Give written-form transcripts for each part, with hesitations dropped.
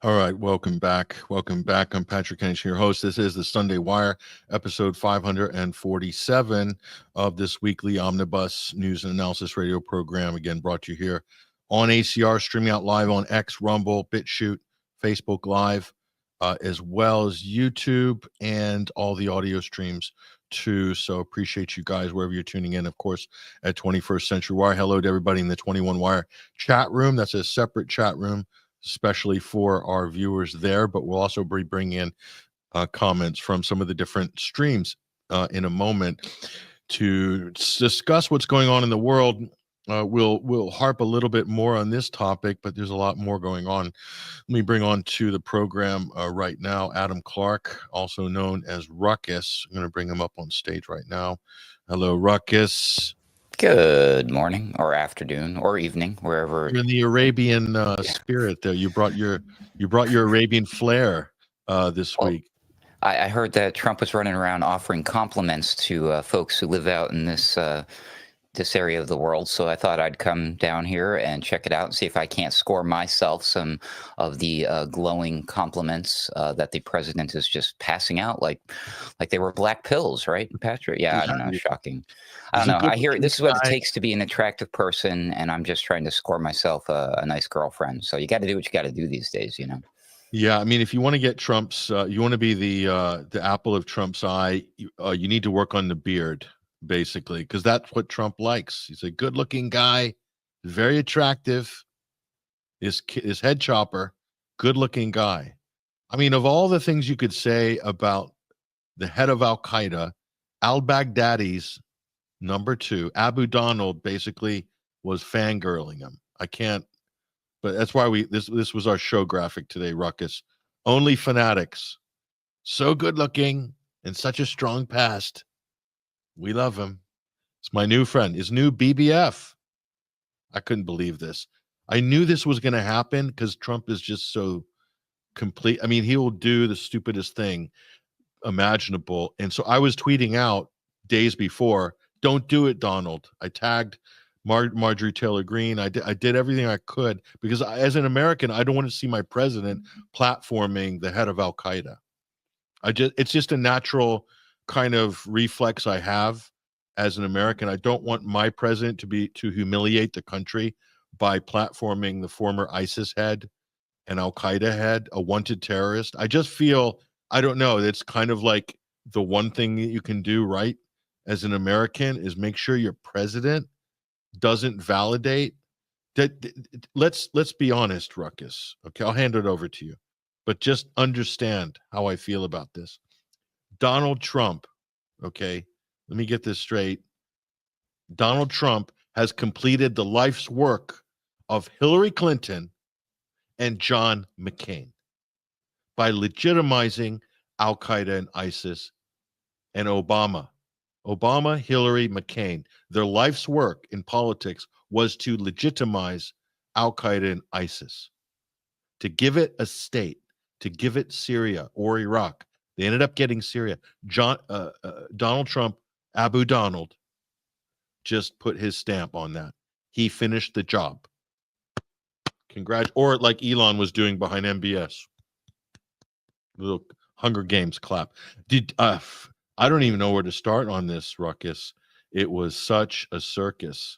All right, welcome back. Welcome back. I'm Patrick Henningsen, your host. This is the Sunday Wire, episode 547 of this weekly omnibus news and analysis radio program. Again, brought to you here on ACR, streaming out live on X, Rumble, BitChute, Facebook Live, as well as YouTube and all the audio streams too. So appreciate you guys wherever you're tuning in. Of course, at 21st Century Wire. Hello to everybody in the 21 Wire chat room. That's a separate chat room, especially for our viewers there, but we'll also be bringing in comments from some of the different streams in a moment to discuss what's going on in the world. We'll harp a little bit more on this topic, but there's a lot more going on. Let me bring on to the program right now Adam Clark, also known as Ruckus. I'm going to bring him up on stage right now. Hello, Ruckus. Good morning or afternoon or evening, wherever. You're in the Arabian spirit there. You brought your Arabian flair this week. I heard that Trump was running around offering compliments to folks who live out in this area of the world. So I thought I'd come down here and check it out and see if I can't score myself some of the glowing compliments that the president is just passing out like they were black pills, right, Patrick? Yeah, I don't know. Shocking. I don't know. I hear this is what it takes to be an attractive person, and I'm just trying to score myself a nice girlfriend. So you got to do what you got to do these days, you know. Yeah, I mean, if you want to get Trump's, you want to be the apple of Trump's eye, you need to work on the beard, basically, because that's what Trump likes. He's a good-looking guy, very attractive, his head chopper, good-looking guy. I mean, of all the things you could say about the head of al-Qaeda, al-Baghdadi's number two, Abu Donald, basically was fangirling him. I can't, but that's why this was our show graphic today, Ruckus. Only fanatics. So good looking and such a strong past. We love him. It's my new friend, his new BBF. I couldn't believe this. I knew this was going to happen because Trump is just so complete. I mean, he will do the stupidest thing imaginable. And so I was tweeting out days before, don't do it, Donald. I tagged Marjorie Taylor Greene. I did everything I could because as an American, I don't want to see my president platforming the head of al-Qaeda. It's just a natural kind of reflex I have as an American. I don't want my president to humiliate the country by platforming the former ISIS head and al-Qaeda head, a wanted terrorist. I just feel, I don't know, it's kind of like the one thing that you can do right as an American is make sure your president doesn't validate that. Let's be honest, Ruckus. Okay, I'll hand it over to you, but just understand how I feel about this. Donald Trump, okay, let me get this straight. Donald Trump has completed the life's work of Hillary Clinton and John McCain by legitimizing al-Qaeda and ISIS and Obama, Hillary, McCain. Their life's work in politics was to legitimize al-Qaeda and ISIS, to give it a state, to give it Syria or Iraq. They ended up getting Syria. Donald Trump, Abu Donald, just put his stamp on that. He finished the job. Congrats. Or like Elon was doing behind MBS. Little Hunger Games clap. I don't even know where to start on this, Ruckus. It was such a circus.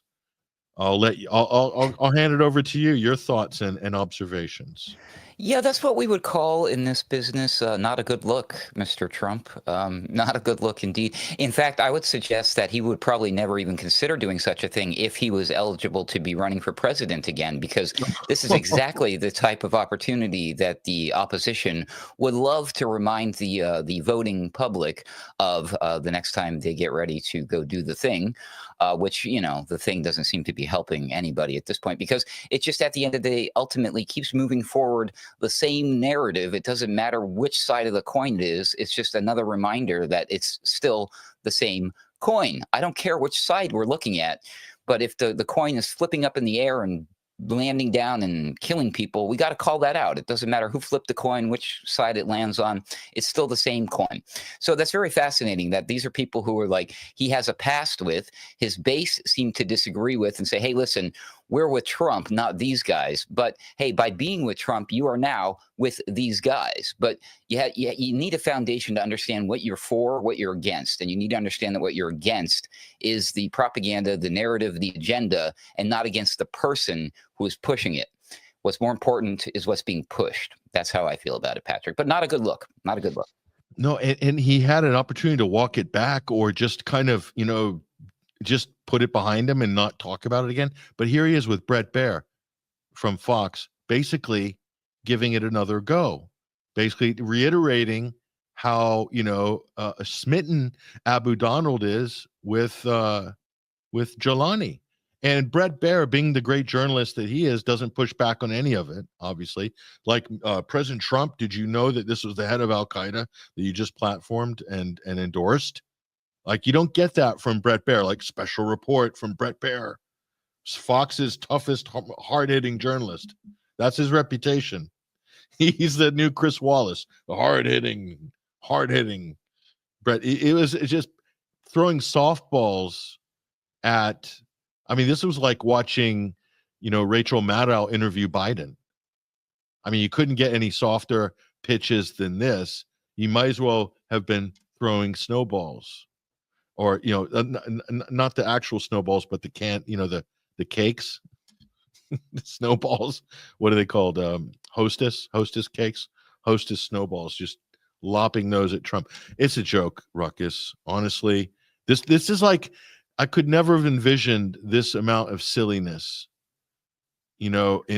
I'll hand it over to you. Your thoughts and observations. Yeah, that's what we would call in this business not a good look, Mr. Trump. Not a good look indeed. In fact, I would suggest that he would probably never even consider doing such a thing if he was eligible to be running for president again, because this is exactly the type of opportunity that the opposition would love to remind the voting public of the next time they get ready to go do the thing. Which, you know, the thing doesn't seem to be helping anybody at this point, because it just at the end of the day ultimately keeps moving forward the same narrative. It doesn't matter which side of the coin it is. It's just another reminder that it's still the same coin. I don't care which side we're looking at, but if the coin is flipping up in the air and landing down and killing people, we got to call that out. It doesn't matter who flipped the coin, which side it lands on. It's still the same coin. So that's very fascinating that these are people who are like, he has a past with, his base seem to disagree with and say, hey, listen, we're with Trump, not these guys. But hey, by being with Trump, you are now with these guys. But you need a foundation to understand what you're for, what you're against. And you need to understand that what you're against is the propaganda, the narrative, the agenda, and not against the person who is pushing it. What's more important is what's being pushed. That's how I feel about it, Patrick. But not a good look. Not a good look. No, and he had an opportunity to walk it back or just kind of, just put it behind him and not talk about it again. But here he is with Bret Baier from Fox, basically giving it another go, basically reiterating how, smitten Abu Donald is with Jelani. And Bret Baier, being the great journalist that he is, doesn't push back on any of it, obviously. Like President Trump, did you know that this was the head of al-Qaeda that you just platformed and endorsed? Like, you don't get that from Bret Baier, like special report from Bret Baier, Fox's toughest, hard-hitting journalist. That's his reputation. He's the new Chris Wallace, the hard-hitting Bret. It was just throwing softballs at, this was like watching, Rachel Maddow interview Biden. You couldn't get any softer pitches than this. You might as well have been throwing snowballs. Or, not the actual snowballs, but the the cakes, the snowballs. What are they called? Hostess cakes, Hostess snowballs, just lopping those at Trump. It's a joke, Ruckus. Honestly, this is like, I could never have envisioned this amount of silliness, in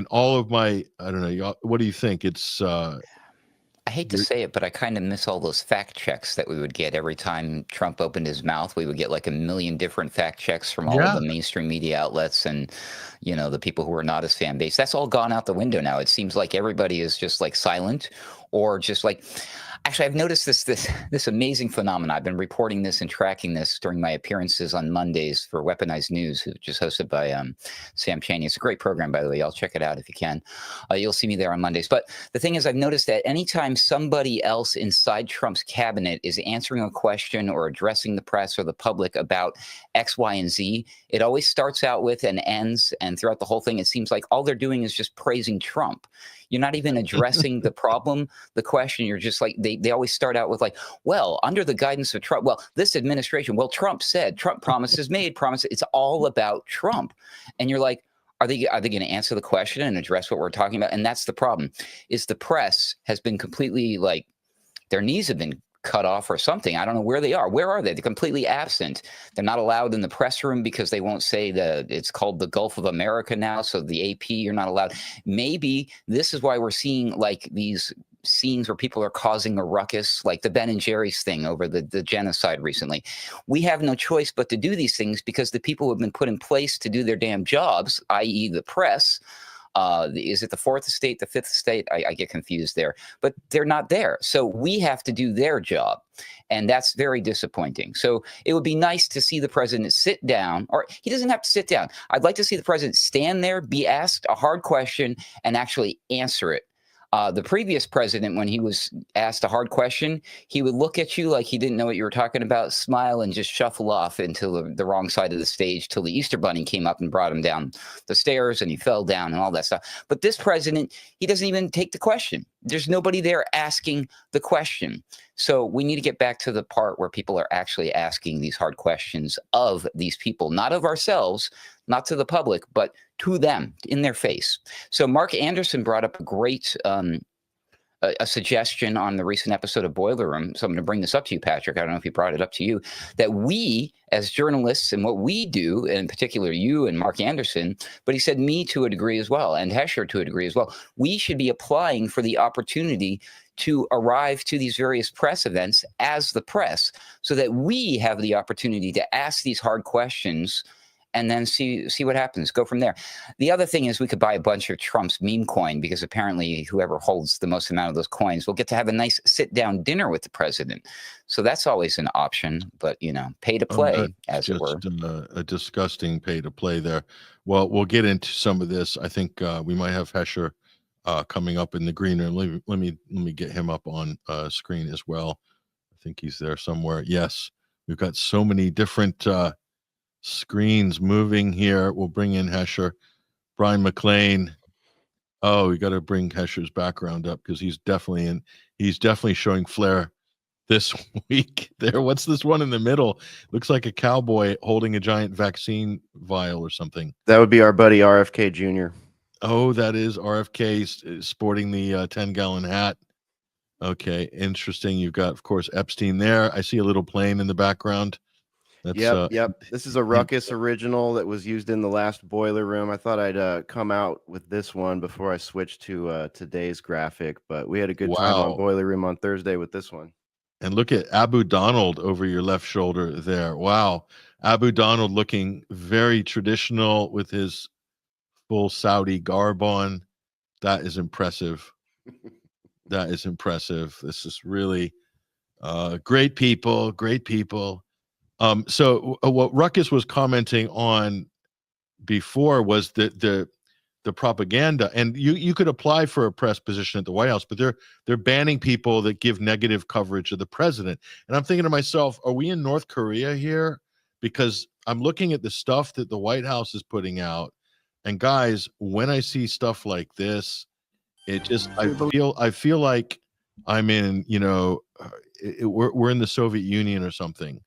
all of my, I don't know. What do you think? It's, I hate to say it, but I kind of miss all those fact checks that we would get every time Trump opened his mouth. We would get like a million different fact checks from all of the mainstream media outlets and, the people who are not his fan base. That's all gone out the window now. It seems like everybody is just like silent or just like, actually, I've noticed this amazing phenomenon. I've been reporting this and tracking this during my appearances on Mondays for Weaponized News, which is hosted by Sam Chaney. It's a great program, by the way. Y'all check it out if you can. You'll see me there on Mondays. But the thing is, I've noticed that anytime somebody else inside Trump's cabinet is answering a question or addressing the press or the public about X, Y, and Z, it always starts out with and ends. And throughout the whole thing, it seems like all they're doing is just praising Trump. You're not even addressing the problem, the question. You're just like, they always start out with like, well, under the guidance of Trump, well, this administration, well, Trump said, Trump promises made, promises. It's all about Trump. And you're like, are they going to answer the question and address what we're talking about? And that's the problem, is the press has been completely like, their knees have been cut off or something. I don't know where they are. Where are they? They're completely absent. They're not allowed in the press room because they won't say that it's called the Gulf of America now. So the AP, you're not allowed. Maybe this is why we're seeing like these scenes where people are causing a ruckus, like the Ben and Jerry's thing over the genocide recently. We have no choice but to do these things because the people who have been put in place to do their damn jobs, i.e. the press, is it the fourth estate, the fifth estate? I get confused there, but they're not there. So we have to do their job. And that's very disappointing. So it would be nice to see the president sit down, or he doesn't have to sit down. I'd like to see the president stand there, be asked a hard question, and actually answer it. The previous president, when he was asked a hard question, he would look at you like he didn't know what you were talking about, smile, and just shuffle off into the wrong side of the stage till the Easter Bunny came up and brought him down the stairs and he fell down and all that stuff. But this president, he doesn't even take the question. There's nobody there asking the question. So we need to get back to the part where people are actually asking these hard questions of these people, not of ourselves, not to the public, but to them in their face. So Mark Anderson brought up a great a suggestion on the recent episode of Boiler Room. So I'm going to bring this up to you, Patrick. I don't know if he brought it up to you, that we as journalists and what we do, and in particular you and Mark Anderson, but he said me to a degree as well, and Hesher to a degree as well, we should be applying for the opportunity to arrive to these various press events as the press so that we have the opportunity to ask these hard questions and then see what happens, go from there. The other thing is we could buy a bunch of Trump's meme coin because apparently whoever holds the most amount of those coins will get to have a nice sit-down dinner with the president. So that's always an option, but, pay to play, as it were. A disgusting pay to play there. Well, we'll get into some of this. I think we might have Hesher coming up in the green room. Let me get him up on screen as well. I think he's there somewhere. Yes, we've got so many different screens moving here. We'll bring in Hesher. Bryan McClain. Oh, we got to bring Hesher's background up because he's definitely showing flair this week. There, what's this one in the middle? Looks like a cowboy holding a giant vaccine vial or something. That would be our buddy RFK Jr. Oh, that is RFK sporting the 10-gallon hat. Okay, interesting. You've got, of course, Epstein there. I see a little plane in the background. That's, yep. This is a Ruckus original that was used in the last Boiler Room. I thought I'd come out with this one before I switched to today's graphic, but we had a good time on Boiler Room on Thursday with this one. And look at Abu Donald over your left shoulder there. Wow. Abu Donald looking very traditional with his full Saudi garb on. That is impressive. That is impressive. This is really great people, great people. So what Ruckus was commenting on before was the propaganda, and you could apply for a press position at the White House, but they're banning people that give negative coverage of the president. And I'm thinking to myself, are we in North Korea here? Because I'm looking at the stuff that the White House is putting out, and guys, when I see stuff like this, it just I feel like I'm in, we're in the Soviet Union or something,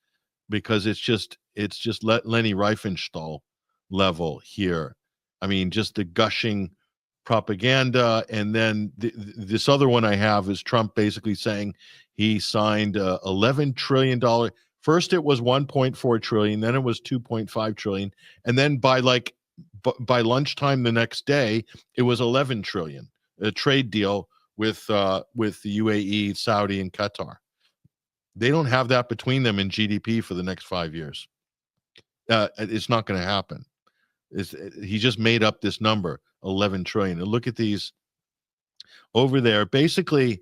because it's just Leni Riefenstahl level here. I mean, just the gushing propaganda. And then this other one I have is Trump basically saying he signed $11 trillion. First it was 1.4 trillion, then it was 2.5 trillion, and then by lunchtime the next day it was 11 trillion, a trade deal with the UAE, Saudi, and Qatar. They don't have that between them in GDP for the next 5 years. It's not going to happen. He just made up this number, 11 trillion. And look at these over there, basically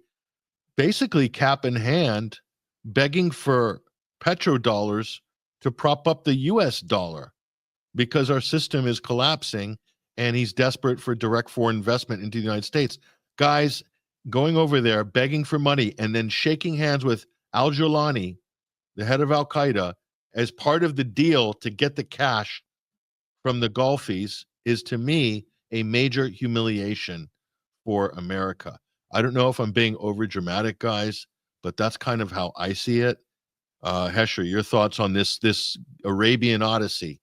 cap in hand, begging for petrodollars to prop up the US dollar because our system is collapsing, and he's desperate for direct foreign investment into the United States. Guys going over there begging for money and then shaking hands with al-Jawlani, the head of al-Qaeda, as part of the deal to get the cash from the Gulfies, is to me a major humiliation for America. I don't know if I'm being over dramatic, guys, but that's kind of how I see it. Hesher, your thoughts on this Arabian odyssey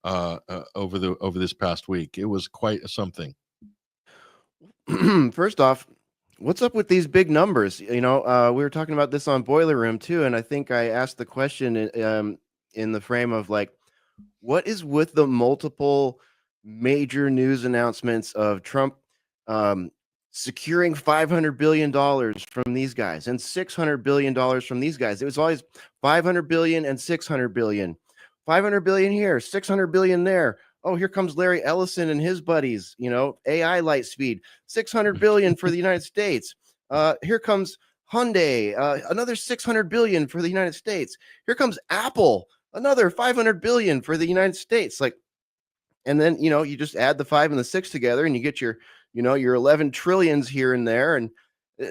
over this past week? It was quite something. First off, what's up with these big numbers? We were talking about this on Boiler Room too, and I think I asked the question in the frame of like, what is with the multiple major news announcements of Trump securing $500 billion from these guys and $600 billion from these guys? It was always $500 billion and $600 billion. $500 billion here, $600 billion there. Oh, here comes Larry Ellison and his buddies, AI light speed, $600 billion for the United States. Here comes Hyundai, another $600 billion for the United States. Here comes Apple, another $500 billion for the United States. And then, you just add the 5 and the 6 together and you get your 11 trillions here and there. And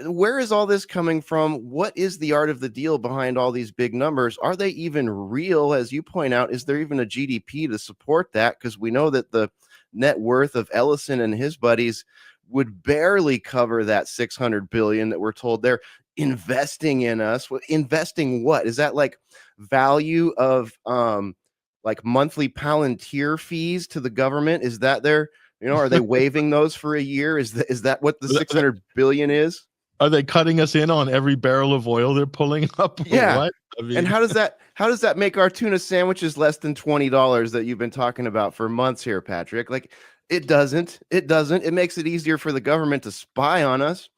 where is all this coming from? What is the art of the deal behind all these big numbers? Are they even real? As you point out, is there even a GDP to support that? Because we know that the net worth of Ellison and his buddies would barely cover that $600 billion that we're told they're investing in us. Investing what? Is that like value of like monthly Palantir fees to the government? Is that their, are they waiving those for a year? Is that what the $600 billion is? Are they cutting us in on every barrel of oil they're pulling up? Yeah. What? I mean, and how does that make our tuna sandwiches less than $20 that you've been talking about for months here, Patrick? Like, it doesn't. It makes it easier for the government to spy on us.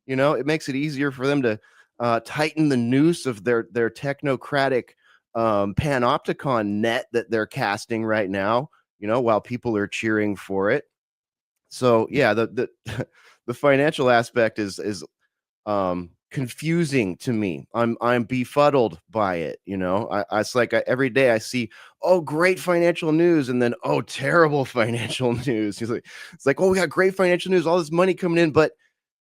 It makes it easier for them to tighten the noose of their technocratic panopticon net that they're casting right now, while people are cheering for it. So yeah, the financial aspect is confusing to me. I'm befuddled by it. It's like every day I see, oh, great financial news, and then, oh, terrible financial news. It's like, oh, we got great financial news, all this money coming in, but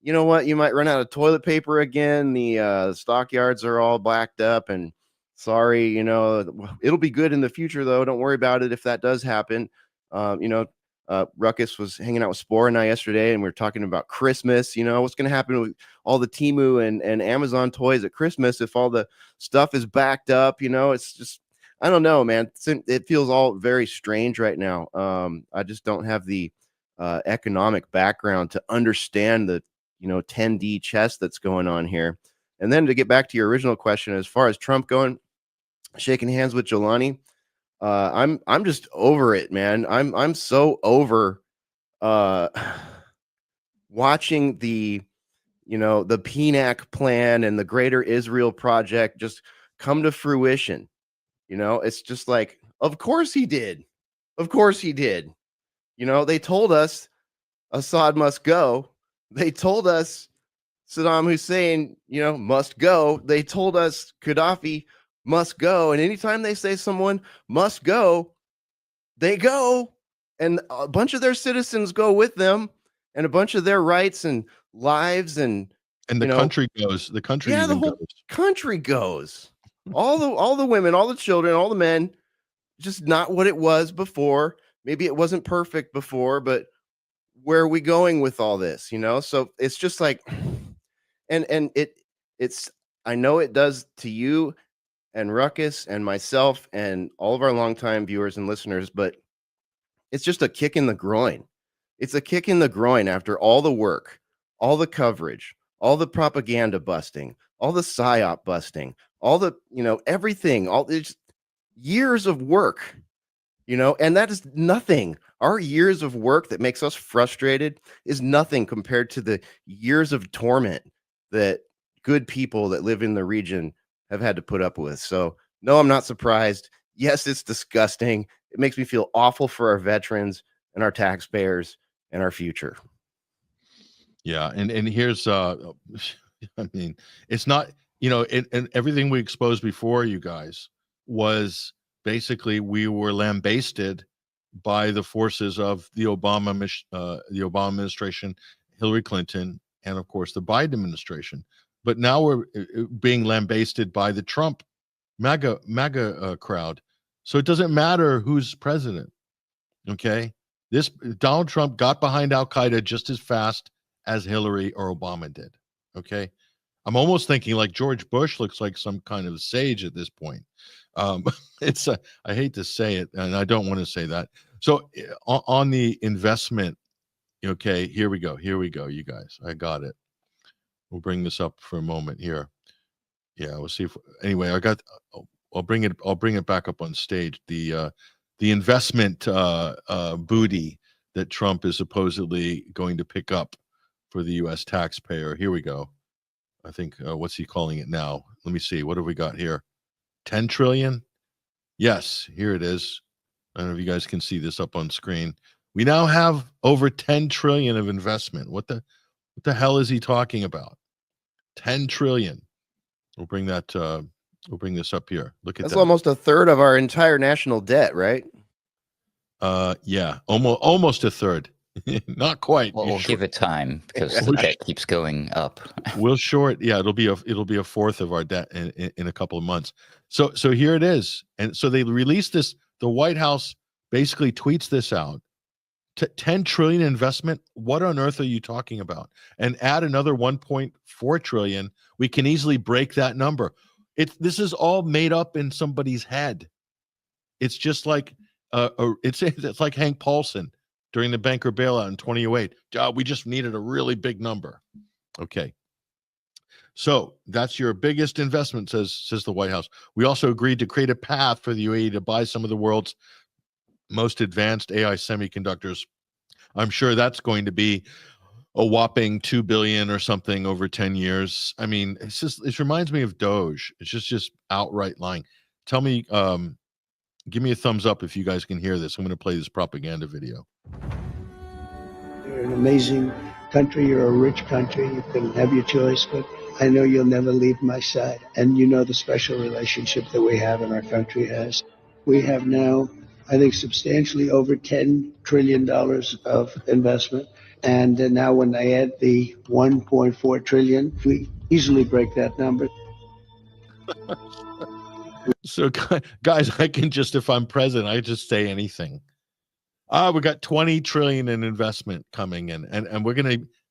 you know what? You might run out of toilet paper again. The stockyards are all blacked up, and sorry, it'll be good in the future though. Don't worry about it if that does happen. Ruckus was hanging out with Spore and I yesterday, and we were talking about Christmas. You know, what's going to happen with all the Temu and Amazon toys at Christmas if all the stuff is backed up? You know, it's just, I don't know, man. It feels all very strange right now. I just don't have the economic background to understand the 10D chess that's going on here. And then to get back to your original question, as far as Trump going, shaking hands with Jelani, I'm just over it, man. I'm so over watching the the PNAC plan and the Greater Israel Project just come to fruition. It's just like, of course he did. Of course he did. They told us Assad must go. They told us Saddam Hussein, must go. They told us Gaddafi must go. And anytime they say someone must go, they go. And a bunch of their citizens go with them, and a bunch of their rights and lives and the country goes. The country, the whole country goes. All the women, all the children, all the men, just not what it was before. Maybe it wasn't perfect before, but where are we going with all this? So it's just like, and it's I know it does to you and Ruckus and myself and all of our longtime viewers and listeners, but it's just a kick in the groin. It's a kick in the groin after all the work, all the coverage, all the propaganda busting, all the psyop busting, all the, everything, all these years of work, and that is nothing. Our years of work that makes us frustrated is nothing compared to the years of torment that good people that live in the region have had to put up with. So no, I'm not surprised. Yes, it's disgusting. It makes me feel awful for our veterans and our taxpayers and our future. Yeah. And here's, I mean, it's not, and everything we exposed before, you guys, was basically we were lambasted by the forces of the Obama administration, Hillary Clinton, and of course the Biden administration. But now we're being lambasted by the Trump MAGA crowd. So it doesn't matter who's president. Okay, this Donald Trump got behind al-Qaeda just as fast as Hillary or Obama did. Okay, I'm almost thinking like George Bush looks like some kind of sage at this point. It's I hate to say it, and I don't want to say that. So on the investment, okay, here we go, you guys. I got it. We'll bring this up for a moment here. Yeah, we'll see if anyway. I'll bring it back up on stage. The investment booty that Trump is supposedly going to pick up for the U.S. taxpayer. Here we go. I think what's he calling it now? Let me see. What have we got here? 10 trillion. Yes, here it is. I don't know if you guys can see this up on screen. We now have over 10 trillion of investment. What the hell is he talking about? 10 trillion. We'll bring that. We'll bring this up here. Look at that. That's almost a third of our entire national debt, right? Yeah, almost a third. Not quite. Well, we'll give it time because the debt keeps going up. We'll short. Yeah, it'll be a fourth of our debt in a couple of months. So here it is. And so they released this. The White House basically tweets this out. 10 trillion investment. What on earth are you talking about? And add another 1.4 trillion. We can easily break that number. This is all made up in somebody's head. It's just like it's like Hank Paulson during the banker bailout in 2008. We just needed a really big number. Okay. So that's your biggest investment, says the White House. We also agreed to create a path for the UAE to buy some of the world's most advanced AI semiconductors. I'm sure that's going to be a whopping 2 billion or something over 10 years. I mean, it reminds me of Doge. It's just outright lying. Tell me, give me a thumbs up if you guys can hear this. I'm going to play this propaganda video. You're an amazing country. You're a rich country. You can have your choice, but I know you'll never leave my side. And you know the special relationship that we have and our country has. We have now, I think, substantially over $10 trillion of investment. And now when they add the 1.4 trillion, we easily break that number. So guys, I can just, if I'm president, I just say anything. We got 20 trillion in investment coming in, and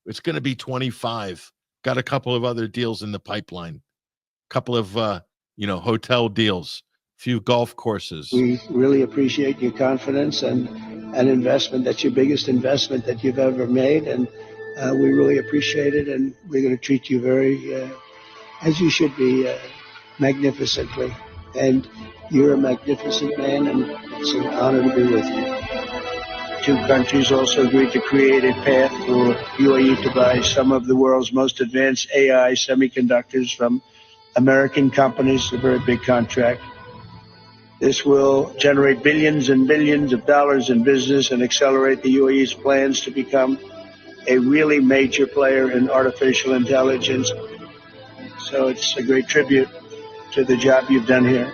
it's gonna be 25. Got a couple of other deals in the pipeline, couple of hotel deals, few golf courses. We really appreciate your confidence and an investment. That's your biggest investment that you've ever made, and we really appreciate it. And we're going to treat you very, as you should be, magnificently. And you're a magnificent man, and it's an honor to be with you. Two countries also agreed to create a path for UAE to buy some of the world's most advanced AI semiconductors from American companies, a very big contract. This will generate billions and billions of dollars in business and accelerate the UAE's plans to become a really major player in artificial intelligence. So it's a great tribute to the job you've done here.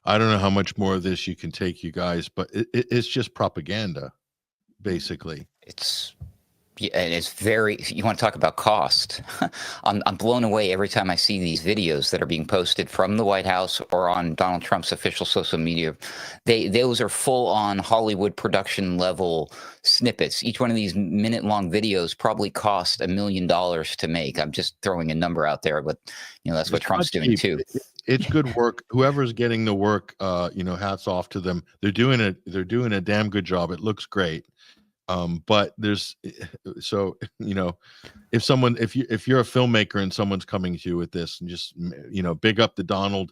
I don't know how much more of this you can take, you guys, but it's just propaganda, basically. And it's very, you want to talk about cost. I'm blown away every time I see these videos that are being posted from the White House or on Donald Trump's official social media. Those are full on Hollywood production level snippets. Each one of these minute-long videos probably cost $1 million to make. I'm just throwing a number out there, but that's what Trump's doing too. It's good work. Whoever's getting the work, hats off to them. They're doing a damn good job. It looks great. But there's if you're a filmmaker and someone's coming to you with this and just big up the Donald,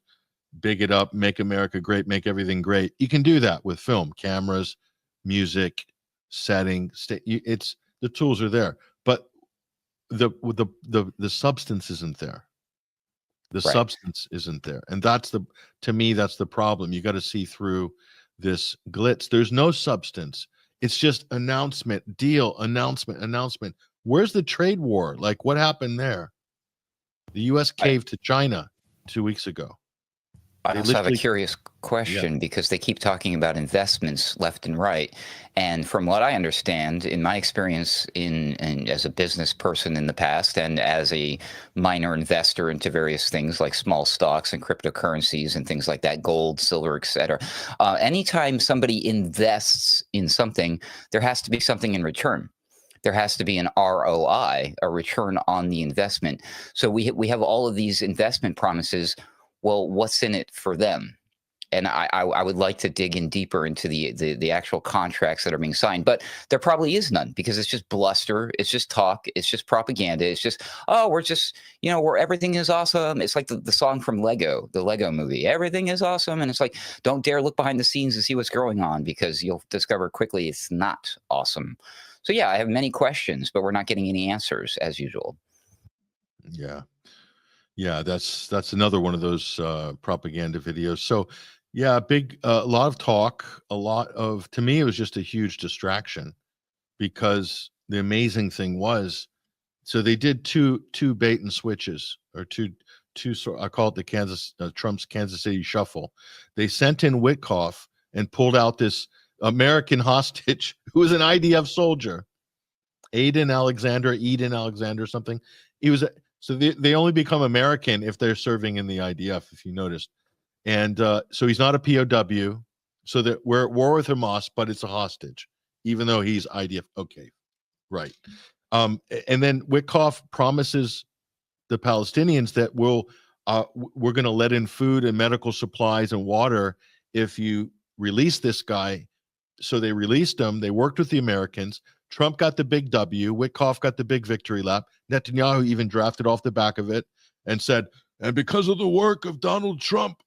big it up, make America great, make everything great, you can do that with film, cameras, music, setting. It's the tools are there, but the substance isn't there. The substance isn't there, and to me that's the problem. You got to see through this glitz. There's no substance. It's just announcement, deal, announcement. Where's the trade war? Like, what happened there? The U.S. caved to China 2 weeks ago. I also have a curious question because they keep talking about investments left and right. And from what I understand, in my experience as a business person in the past and as a minor investor into various things like small stocks and cryptocurrencies and things like that, gold, silver, etc. Anytime somebody invests in something, there has to be something in return. There has to be an ROI, a return on the investment. So we have all of these investment promises. Well, what's in it for them? And I would like to dig in deeper into the actual contracts that are being signed, but there probably is none because it's just bluster, it's just talk, it's just propaganda, it's just we're just everything is awesome. It's like the song from Lego, the Lego movie, everything is awesome, and it's like don't dare look behind the scenes to see what's going on because you'll discover quickly it's not awesome. So yeah, I have many questions, but we're not getting any answers as usual. Yeah, that's another one of those propaganda videos. So, yeah, a lot of talk, to me, it was just a huge distraction because the amazing thing was, so they did two bait and switches or two. I call it the Trump's Kansas City shuffle. They sent in Witkoff and pulled out this American hostage who was an IDF soldier, Eden Alexander, something. He was. So they only become American if they're serving in the IDF, if you noticed. And so he's not a POW. So that we're at war with Hamas, but it's a hostage, even though he's IDF. Okay, right. And then Witkoff promises the Palestinians that we're going to let in food and medical supplies and water if you release this guy. So they released him. They worked with the Americans. Trump got the big W. Witkoff got the big victory lap. Netanyahu even drafted off the back of it and said, and because of the work of Donald Trump,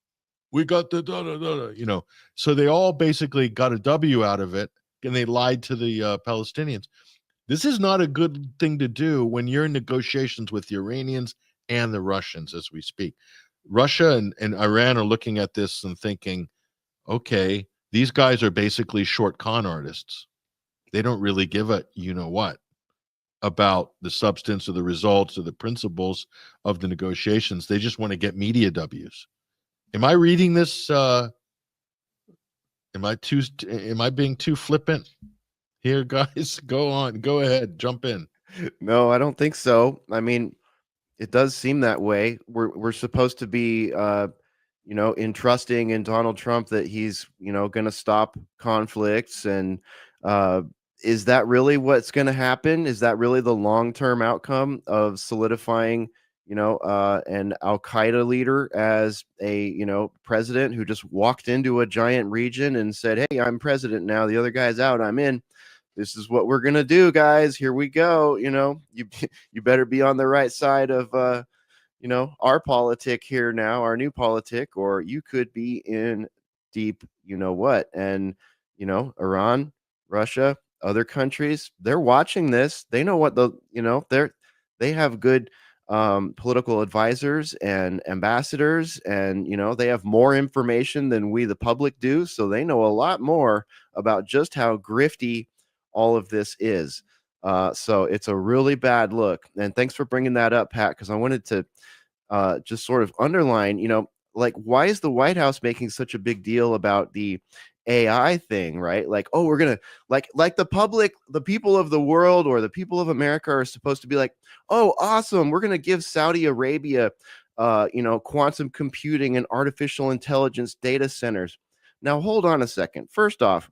we got the da-da-da-da, So they all basically got a W out of it, and they lied to the Palestinians. This is not a good thing to do when you're in negotiations with the Iranians and the Russians as we speak. Russia and Iran are looking at this and thinking, okay, these guys are basically short con artists. They don't really give a what about the substance or the results or the principles of the negotiations. They just want to get media W's. Am I reading this? Am I being too flippant here, guys? Go on. Go ahead. Jump in. No, I don't think so. I mean, It does seem that way. We're supposed to be, entrusting in Donald Trump that he's, going to stop conflicts. And uh, is that really what's going to happen? Is that really the long-term outcome of solidifying, an al-Qaeda leader as a, president who just walked into a giant region and said, "Hey, I'm president now. The other guy's out. I'm in. This is what we're going to do, guys. Here we go." You you better be on the right side of our politic here now, our new politic, or you could be in deep, what. And, Iran, Russia, other countries, they're watching this. They know what they have good political advisors and ambassadors, and, they have more information than we, the public, do. So they know a lot more about just how grifty all of this is. So it's a really bad look. And thanks for bringing that up, Pat, because I wanted to just sort of underline, like, why is the White House making such a big deal about the AI thing, right? Like, oh, we're gonna like the public, the people of the world, or the people of America are supposed to be like, oh, awesome, we're gonna give Saudi Arabia, quantum computing and artificial intelligence data centers. Now, hold on a second. First off,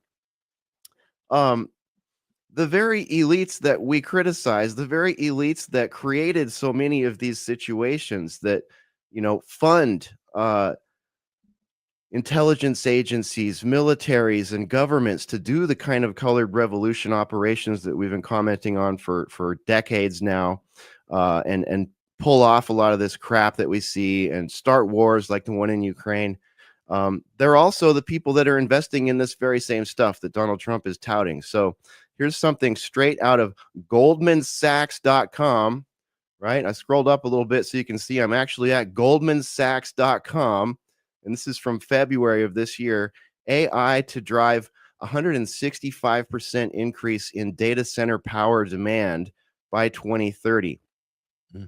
the very elites that we criticize, the very elites that created so many of these situations that, fund intelligence agencies, militaries, and governments to do the kind of colored revolution operations that we've been commenting on for decades now, and pull off a lot of this crap that we see and start wars like the one in Ukraine. They're also the people that are investing in this very same stuff that Donald Trump is touting. So here's something straight out of GoldmanSachs.com, right? I scrolled up a little bit so you can see I'm actually at GoldmanSachs.com. And this is from February of this year. AI to drive 165% increase in data center power demand by 2030.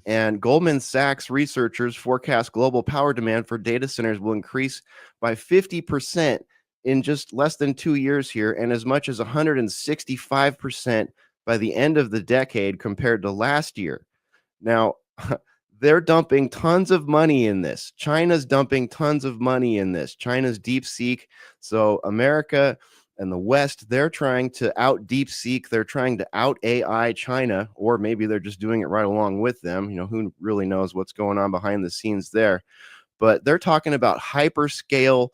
And Goldman Sachs researchers forecast global power demand for data centers will increase by 50% in just less than 2 years here, and as much as 165% by the end of the decade compared to last year. Now, they're dumping tons of money in this. China's dumping tons of money in this. China's DeepSeek. So America and the West, they're trying to out DeepSeek. They're trying to out AI China, or maybe they're just doing it right along with them. Who really knows what's going on behind the scenes there. But they're talking about hyperscale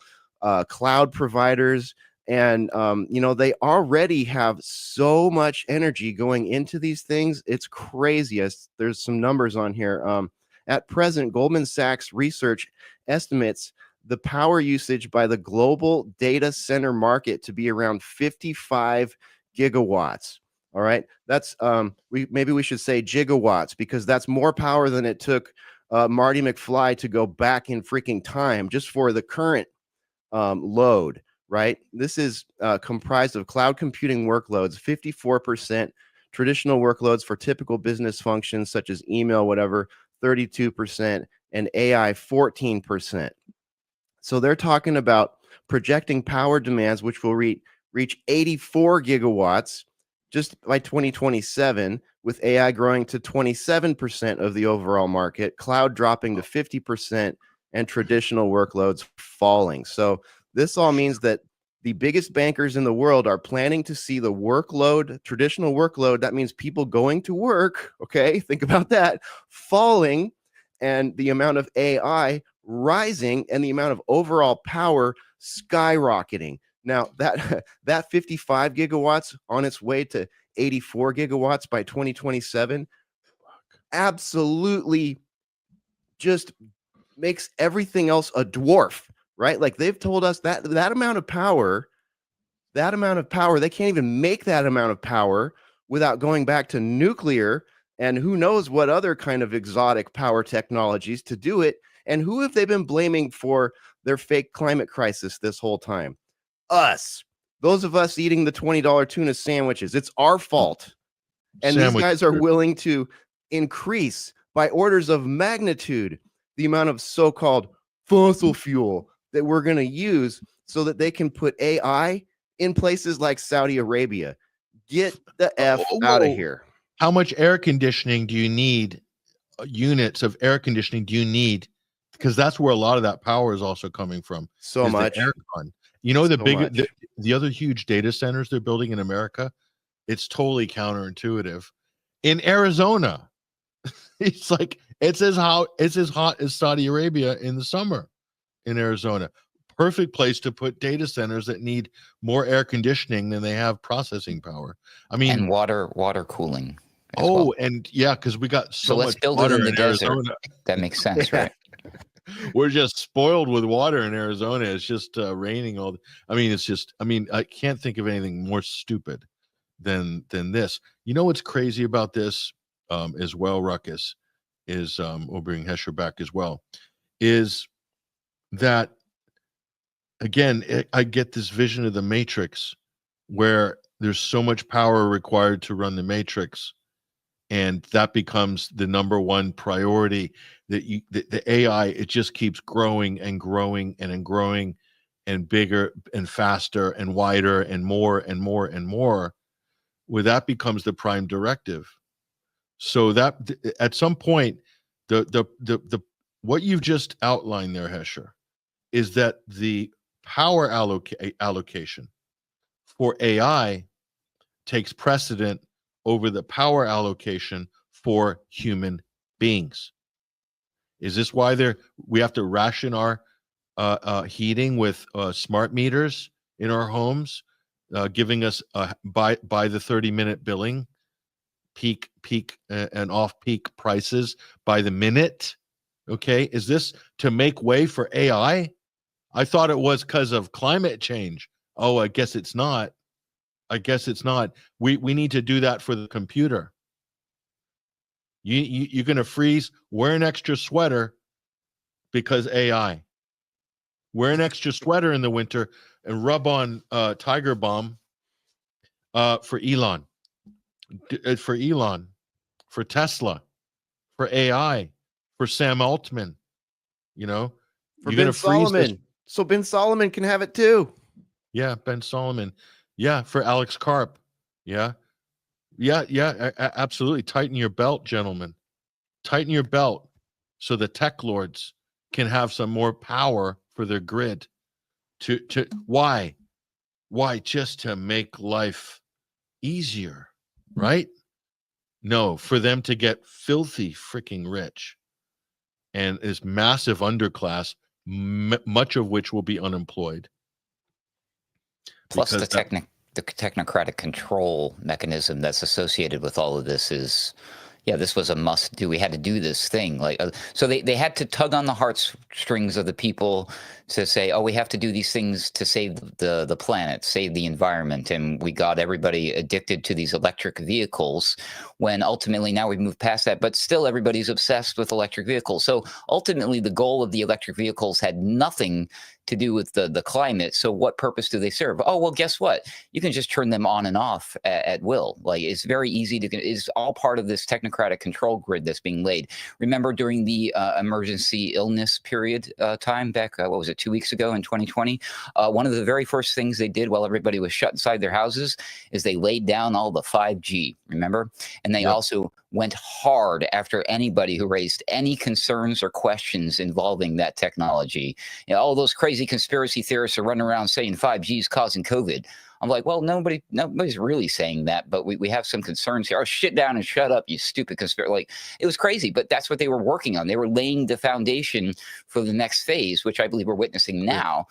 cloud providers. And, they already have so much energy going into these things. It's crazy. There's some numbers on here. At present, Goldman Sachs research estimates the power usage by the global data center market to be around 55 gigawatts. All right. That's maybe we should say gigawatts, because that's more power than it took Marty McFly to go back in freaking time just for the current load. Right. This is comprised of cloud computing workloads, 54%, traditional workloads for typical business functions such as email, whatever, 32%, and AI, 14%. So they're talking about projecting power demands, which will reach 84 gigawatts just by 2027, with AI growing to 27% of the overall market, cloud dropping to 50%, and traditional workloads falling. So this all means that the biggest bankers in the world are planning to see the workload, traditional workload, that means people going to work, okay, think about that, falling, and the amount of AI rising, and the amount of overall power skyrocketing. Now, that 55 gigawatts on its way to 84 gigawatts by 2027 absolutely just makes everything else a dwarf, right? Like, they've told us that amount of power, they can't even make that amount of power without going back to nuclear and who knows what other kind of exotic power technologies to do it. And who have they been blaming for their fake climate crisis this whole time? Us. Those of us eating the $20 tuna sandwiches. It's our fault. And these guys are willing to increase by orders of magnitude the amount of so-called fossil fuel that we're going to use so that they can put AI in places like Saudi Arabia. Get the F out of here. How much air conditioning do you need units of air conditioning do you need? Because that's where a lot of that power is also coming from. So is the much. aircon. You know, So much. the other huge data centers they're building in America, it's totally counterintuitive. In Arizona, it's like it's as hot as Saudi Arabia in the summer in Arizona. Perfect place to put data centers that need more air conditioning than they have processing power. I mean, And water cooling as well. and yeah, because we got So so let's much build it water in the in desert. Arizona. That makes sense, Yeah. right? We're just spoiled with water in Arizona. It's just raining all. I mean, it's just. I mean, I can't think of anything more stupid than this. You know what's crazy about this as well, Ruckus, is we'll bring Hesher back as well, is that again, I get this vision of the Matrix where there's so much power required to run the Matrix, and that becomes the number one priority. That the AI, it just keeps growing and growing and growing and bigger and faster and wider and more and more and more, where that becomes the prime directive. So that at some point, the what you've just outlined there, Hesher, is that the power allocation for AI takes precedent over the power allocation for human beings. Is this why we have to ration our heating with smart meters in our homes, giving us by the 30-minute billing, peak and off-peak prices by the minute? Okay, is this to make way for AI? I thought it was because of climate change. Oh, I guess it's not. I guess it's not. We need to do that for the computer. You're going to freeze. Wear an extra sweater because AI. Wear an extra sweater in the winter and rub on Tiger Balm for Elon, for Tesla, for AI, for Sam Altman. You know, For you're Ben going to freeze this. Solomon. So Ben Solomon can have it too. Yeah, Ben Solomon. Yeah, for Alex Karp. Yeah. Absolutely. Tighten your belt, gentlemen. Tighten your belt so the tech lords can have some more power for their grid. Why? Just to make life easier, right? No, for them to get filthy freaking rich and this massive underclass, much of which will be unemployed. Plus the technocratic control mechanism that's associated with all of this is, yeah, this was a must do. We had to do this thing. Like, so they had to tug on the heartstrings of the people to say, oh, we have to do these things to save the planet, save the environment. And we got everybody addicted to these electric vehicles when ultimately now we've moved past that, but still everybody's obsessed with electric vehicles. So ultimately the goal of the electric vehicles had nothing to do with the climate. So what purpose do they serve? Oh, well, guess what? You can just turn them on and off at will. Like, it's very easy to, it's all part of this technocratic control grid that's being laid. Remember during the emergency illness period time back, what was it, 2 weeks ago in 2020? One of the very first things they did while everybody was shut inside their houses is they laid down all the 5G, remember? And they also went hard after anybody who raised any concerns or questions involving that technology. You know, all those crazy conspiracy theorists are running around saying 5G is causing COVID. I'm like, well, nobody's really saying that, but we have some concerns here. Oh, shit down and shut up, you stupid conspiracy. Like, it was crazy, but that's what they were working on. They were laying the foundation for the next phase, which I believe we're witnessing now,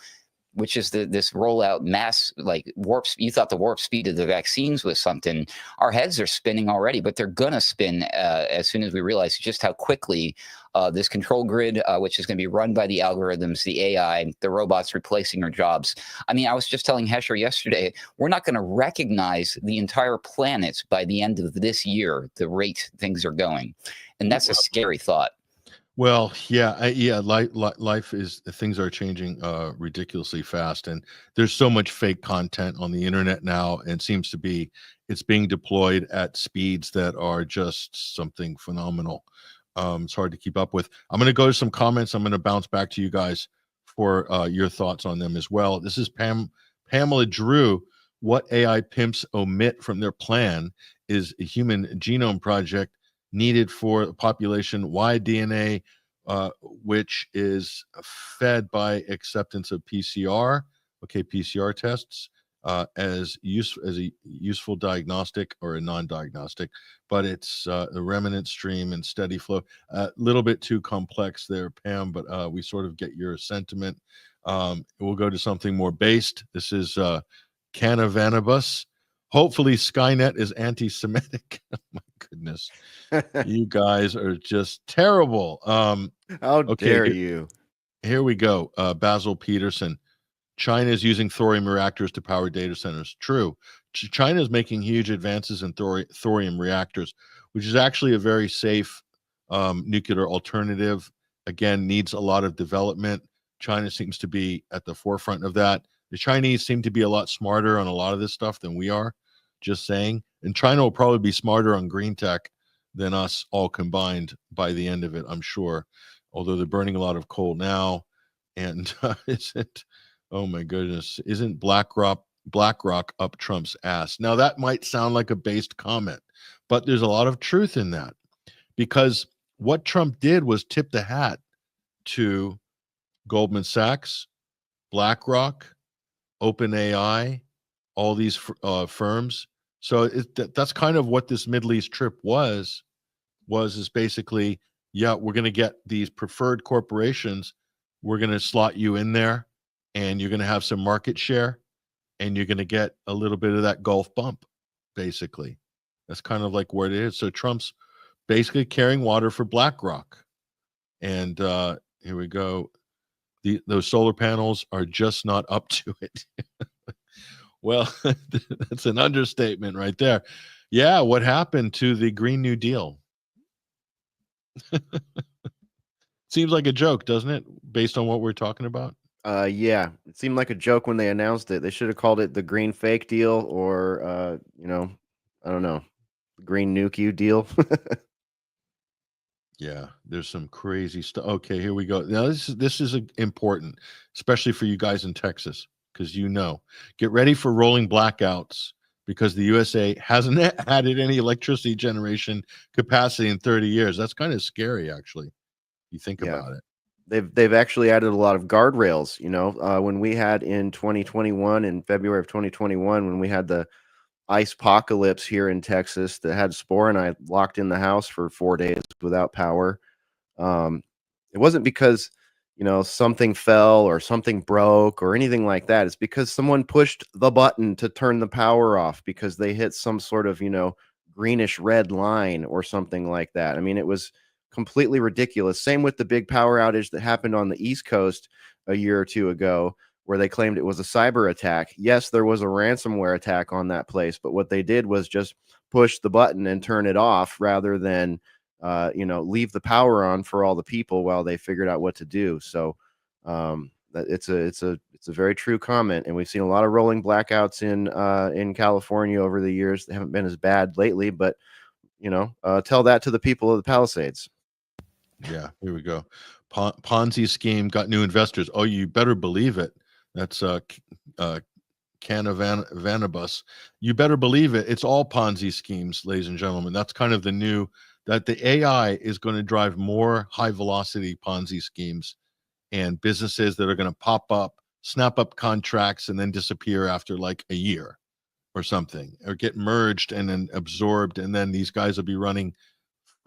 which is this rollout mass, like you thought the warp speed of the vaccines was something. Our heads are spinning already, but they're going to spin as soon as we realize just how quickly this control grid, which is going to be run by the algorithms, the AI, the robots replacing our jobs. I mean, I was just telling Hesher yesterday, we're not going to recognize the entire planet by the end of this year, the rate things are going. And that's a scary thought. Well, life is, things are changing ridiculously fast, and there's so much fake content on the internet now, and seems to be it's being deployed at speeds that are just something phenomenal. It's hard to keep up with. I'm going to go to some comments. I'm going to bounce back to you guys for your thoughts on them as well. This is Pamela Drew. What AI pimps omit from their plan is a human genome project needed for population-wide DNA, which is fed by acceptance of PCR, PCR tests, as a useful diagnostic or a non-diagnostic, but it's a remnant stream and steady flow. A little bit too complex there, Pam, but we sort of get your sentiment. We'll go to something more based. This is Canavanibus. Hopefully Skynet is anti-Semitic. Oh my goodness. You guys are just terrible. How Okay, dare you? here we go. Basil Peterson. China is using thorium reactors to power data centers. True. China is making huge advances in thorium reactors, which is actually a very safe nuclear alternative. Again, needs a lot of development. China seems to be at the forefront of that. The Chinese seem to be a lot smarter on a lot of this stuff than we are, just saying. And China will probably be smarter on green tech than us all combined by the end of it, I'm sure. Although they're burning a lot of coal now. And oh my goodness, isn't BlackRock up Trump's ass? Now that might sound like a based comment, but there's a lot of truth in that, because what Trump did was tip the hat to Goldman Sachs, BlackRock, OpenAI, all these firms. So that's kind of what this Middle East trip was is basically, yeah, we're going to get these preferred corporations. We're going to slot you in there, and you're going to have some market share, and you're going to get a little bit of that Gulf bump, basically. That's kind of like where it is. So Trump's basically carrying water for BlackRock. And here we go. Those solar panels are just not up to it. Well, that's an understatement right there. Yeah, what happened to the Green New Deal? Seems like a joke, doesn't it? Based on what we're talking about. Yeah, it seemed like a joke when they announced it. They should have called it the Green Fake Deal, or I don't know, Green Nuke You Deal. Yeah, there's some crazy stuff. Okay, here we go. Now this is important, especially for you guys in Texas, because get ready for rolling blackouts, because the USA hasn't added any electricity generation capacity in 30 years. That's kind of scary, actually. You think Yeah. about it. They've actually added a lot of guardrails. When we had in 2021, in February of 2021, when we had the ice apocalypse here in Texas, that had Spore and I locked in the house for 4 days without power. It wasn't because something fell or something broke or anything like that. It's because someone pushed the button to turn the power off because they hit some sort of greenish red line or something like that. I mean, it was completely ridiculous. Same with the big power outage that happened on the East Coast a year or two ago, where they claimed it was a cyber attack. Yes, there was a ransomware attack on that place, but what they did was just push the button and turn it off rather than leave the power on for all the people while they figured out what to do. So it's a very true comment, and we've seen a lot of rolling blackouts in California over the years. They haven't been as bad lately, but tell that to the people of the Palisades. Yeah, here we go. Ponzi scheme got new investors. Oh, you better believe it. That's Canavanibus. You better believe it. It's all Ponzi schemes, ladies and gentlemen. That's kind of that the AI is going to drive more high velocity Ponzi schemes and businesses that are going to pop up, snap up contracts, and then disappear after like a year or something, or get merged and then absorbed. And then these guys will be running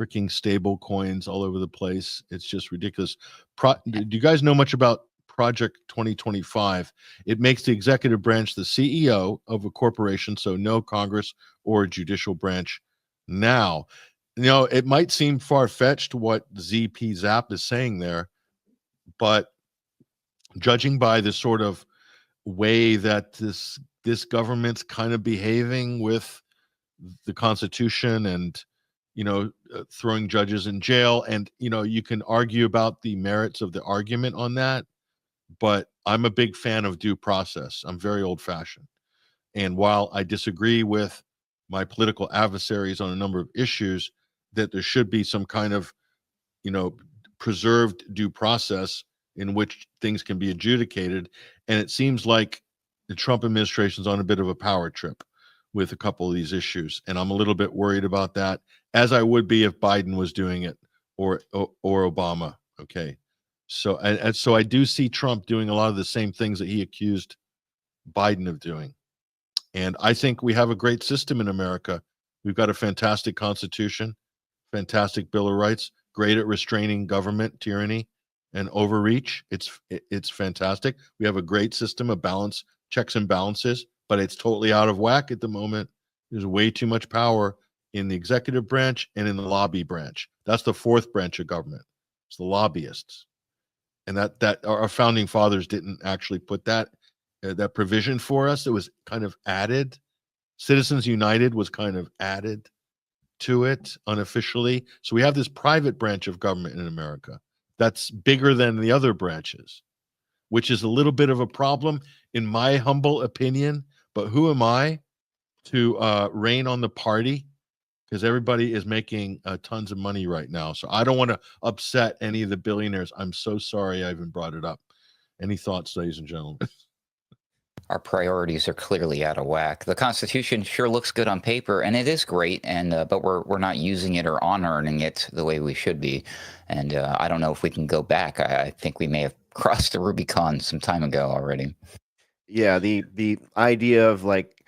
freaking stable coins all over the place. It's just ridiculous. Do you guys know much about Project 2025? It makes the executive branch the CEO of a corporation, so no Congress or judicial branch. Now, it might seem far-fetched what ZP Zap is saying there, but judging by the sort of way that this government's kind of behaving with the Constitution and throwing judges in jail, and you can argue about the merits of the argument on that, but I'm a big fan of due process. I'm very old-fashioned, and while I disagree with my political adversaries on a number of issues, that there should be some kind of preserved due process in which things can be adjudicated. And it seems like the Trump administration is on a bit of a power trip, with a couple of these issues, and I'm a little bit worried about that, as I would be if Biden was doing it or Obama. Okay, so and so I do see Trump doing a lot of the same things that he accused Biden of doing, and I think we have a great system in America. We've got a fantastic Constitution, fantastic Bill of Rights, great at restraining government tyranny and overreach. It's fantastic. We have a great system of balance, checks and balances, but it's totally out of whack at the moment. There's way too much power in the executive branch and in the lobby branch. That's the fourth branch of government. It's the lobbyists. And that our founding fathers didn't actually put that provision for us. It was kind of added. Citizens United was kind of added to it unofficially. So we have this private branch of government in America that's bigger than the other branches, which is a little bit of a problem in my humble opinion. But who am I to rain on the party? Because everybody is making tons of money right now. So I don't want to upset any of the billionaires. I'm so sorry I even brought it up. Any thoughts, ladies and gentlemen? Our priorities are clearly out of whack. The Constitution sure looks good on paper, and it is great, and but we're not using it or honoring it the way we should be. And I don't know if we can go back. I think we may have crossed the Rubicon some time ago already. Yeah, the idea of like,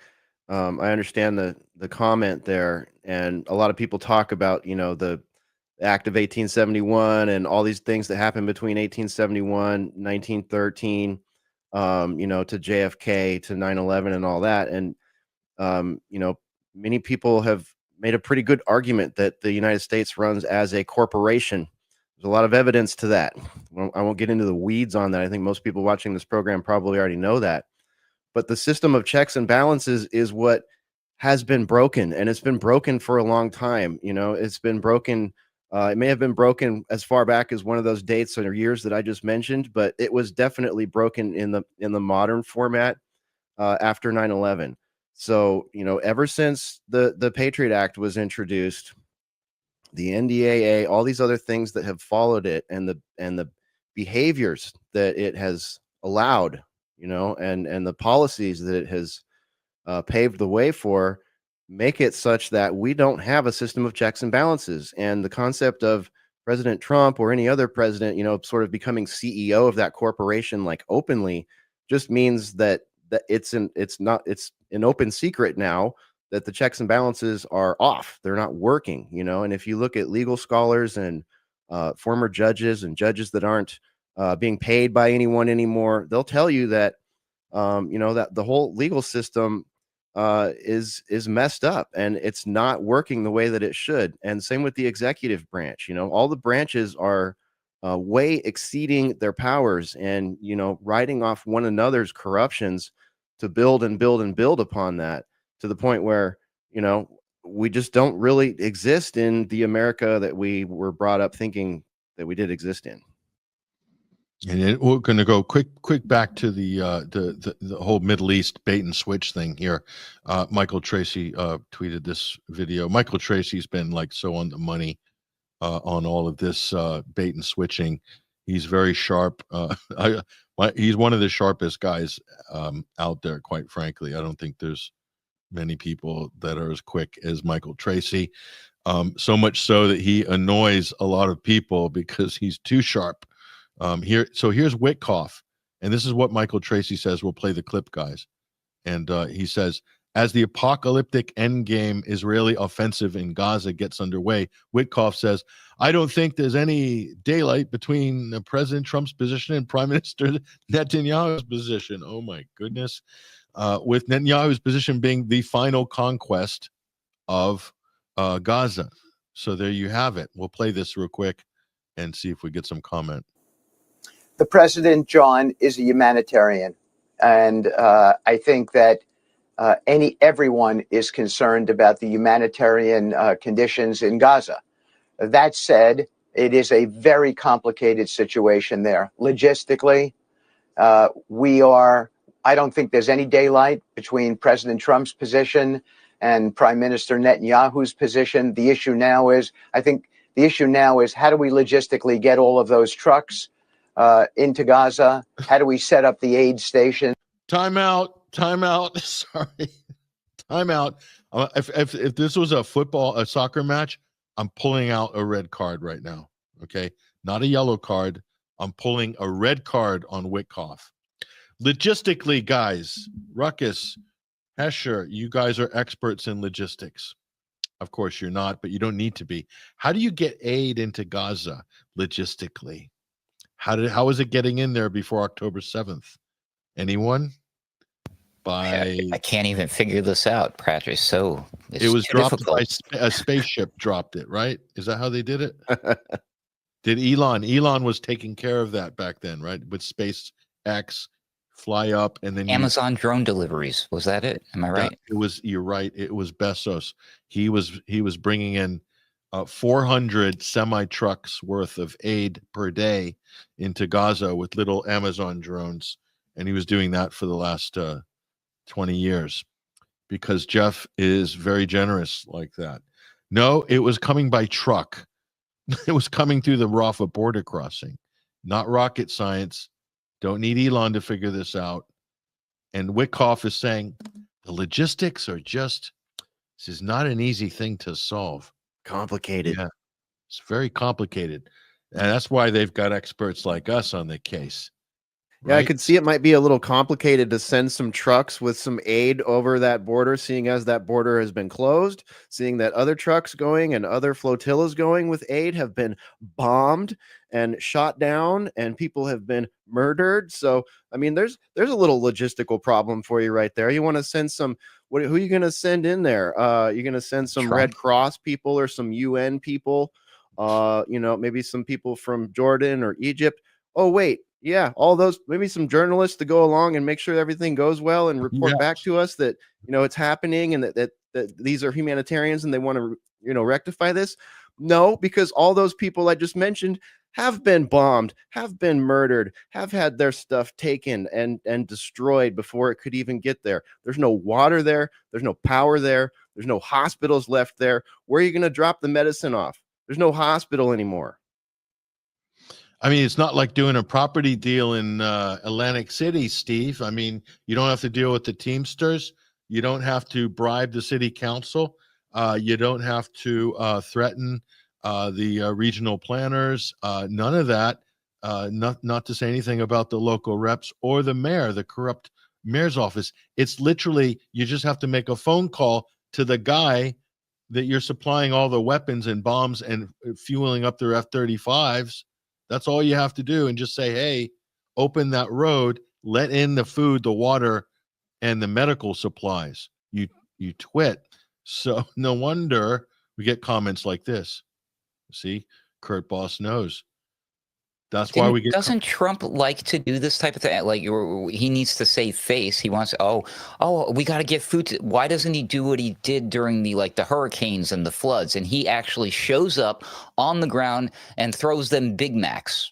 I understand the comment there, and a lot of people talk about, you know, the Act of 1871 and all these things that happened between 1871, 1913, you know, to JFK, to 9/11 and all that. And, you know, many people have made a pretty good argument that the United States runs as a corporation. There's a lot of evidence to that. I won't get into the weeds on that. I think most people watching this program probably already know that. But the system of checks and balances is what has been broken, and it's been broken for a long time. You know, it's been broken. It may have been broken as far back as one of those dates or years that I just mentioned, but it was definitely broken in the modern format after 9/11. So, you know, ever since the Patriot Act was introduced, the NDAA, all these other things that have followed it, and the behaviors that it has allowed, you know, and the policies that it has paved the way for, make it such that we don't have a system of checks and balances. And the concept of President Trump or any other president, you know, sort of becoming CEO of that corporation, like openly, just means that it's an open secret now that the checks and balances are off. They're not working, you know. And if you look at legal scholars and former judges and judges that aren't being paid by anyone anymore, they'll tell you that, you know, that the whole legal system is messed up and it's not working the way that it should. And same with the executive branch. You know, all the branches are way exceeding their powers and, you know, writing off one another's corruptions to build and build and build upon that, to the point where, you know, we just don't really exist in the America that we were brought up thinking that we did exist in. And then we're going to go quick back to the whole Middle East bait and switch thing here. Michael Tracy tweeted this video. Michael Tracy's been like so on the money on all of this bait and switching. He's very sharp. He's one of the sharpest guys out there, quite frankly. I don't think there's many people that are as quick as Michael Tracy. So much so that he annoys a lot of people because he's too sharp. Here's Witkoff, and this is what Michael Tracy says. We'll play the clip, guys. And he says, as the apocalyptic endgame Israeli offensive in Gaza gets underway, Witkoff says, I don't think there's any daylight between President Trump's position and Prime Minister Netanyahu's position. Oh my goodness. With Netanyahu's position being the final conquest of Gaza. So there you have it. We'll play this real quick and see if we get some comment. The president, John, is a humanitarian. And I think that everyone is concerned about the humanitarian conditions in Gaza. That said, it is a very complicated situation there. Logistically, I don't think there's any daylight between President Trump's position and Prime Minister Netanyahu's position. The issue now is, how do we logistically get all of those trucks into Gaza? How do we set up the aid station? Time out. Sorry. I'm out. If this was a soccer match, I'm pulling out a red card right now. Okay, not a yellow card. I'm pulling a red card on Witkoff. Logistically, guys, Ruckus, Hesher, you guys are experts in logistics. Of course, you're not, but you don't need to be. How do you get aid into Gaza logistically? How is it getting in there before October 7th? Anyone? I can't even figure this out, Patrick. It was dropped difficult. by a spaceship. Dropped it, right? Is that how they did it? Did Elon was taking care of that back then, right? With SpaceX, fly up and then Amazon drone deliveries. Was that it? Am I right? You're right. It was Bezos. He was bringing in 400 semi trucks worth of aid per day into Gaza with little Amazon drones, and he was doing that for the last 20 years because Jeff is very generous like that. No, it was coming by truck. It was coming through the Rafah border crossing, not rocket science. Don't need Elon to figure this out. And Witkoff is saying the logistics are this is not an easy thing to solve. Complicated. Yeah, it's very complicated. And that's why they've got experts like us on the case. Yeah, I could see it might be a little complicated to send some trucks with some aid over that border, seeing as that border has been closed, seeing that other trucks going and other flotillas going with aid have been bombed and shot down and people have been murdered. So, I mean, there's a little logistical problem for you right there. You want to send who are you going to send in there? You're going to send some Trump. Red Cross people or some UN people, maybe some people from Jordan or Egypt. Oh, wait. Yeah, all those, maybe some journalists to go along and make sure everything goes well and report back to us that, it's happening and that these are humanitarians and they want to, rectify this. No, because all those people I just mentioned have been bombed, have been murdered, have had their stuff taken and destroyed before it could even get there. There's no water there. There's no power there. There's no hospitals left there. Where are you going to drop the medicine off? There's no hospital anymore. I mean, it's not like doing a property deal in Atlantic City, Steve. I mean, you don't have to deal with the Teamsters. You don't have to bribe the city council. You don't have to threaten the regional planners. None of that. Not to say anything about the local reps or the mayor, the corrupt mayor's office. It's literally, you just have to make a phone call to the guy that you're supplying all the weapons and bombs and fueling up their F-35s. That's all you have to do, and just say, hey, open that road, let in the food, the water, and the medical supplies. You twit. So no wonder we get comments like this. See, Kurt Boss knows. That's why we get. Doesn't Trump like to do this type of thing? Like, he needs to save face. He wants, we got to get food. Why doesn't he do what he did during the hurricanes and the floods? And he actually shows up on the ground and throws them Big Macs.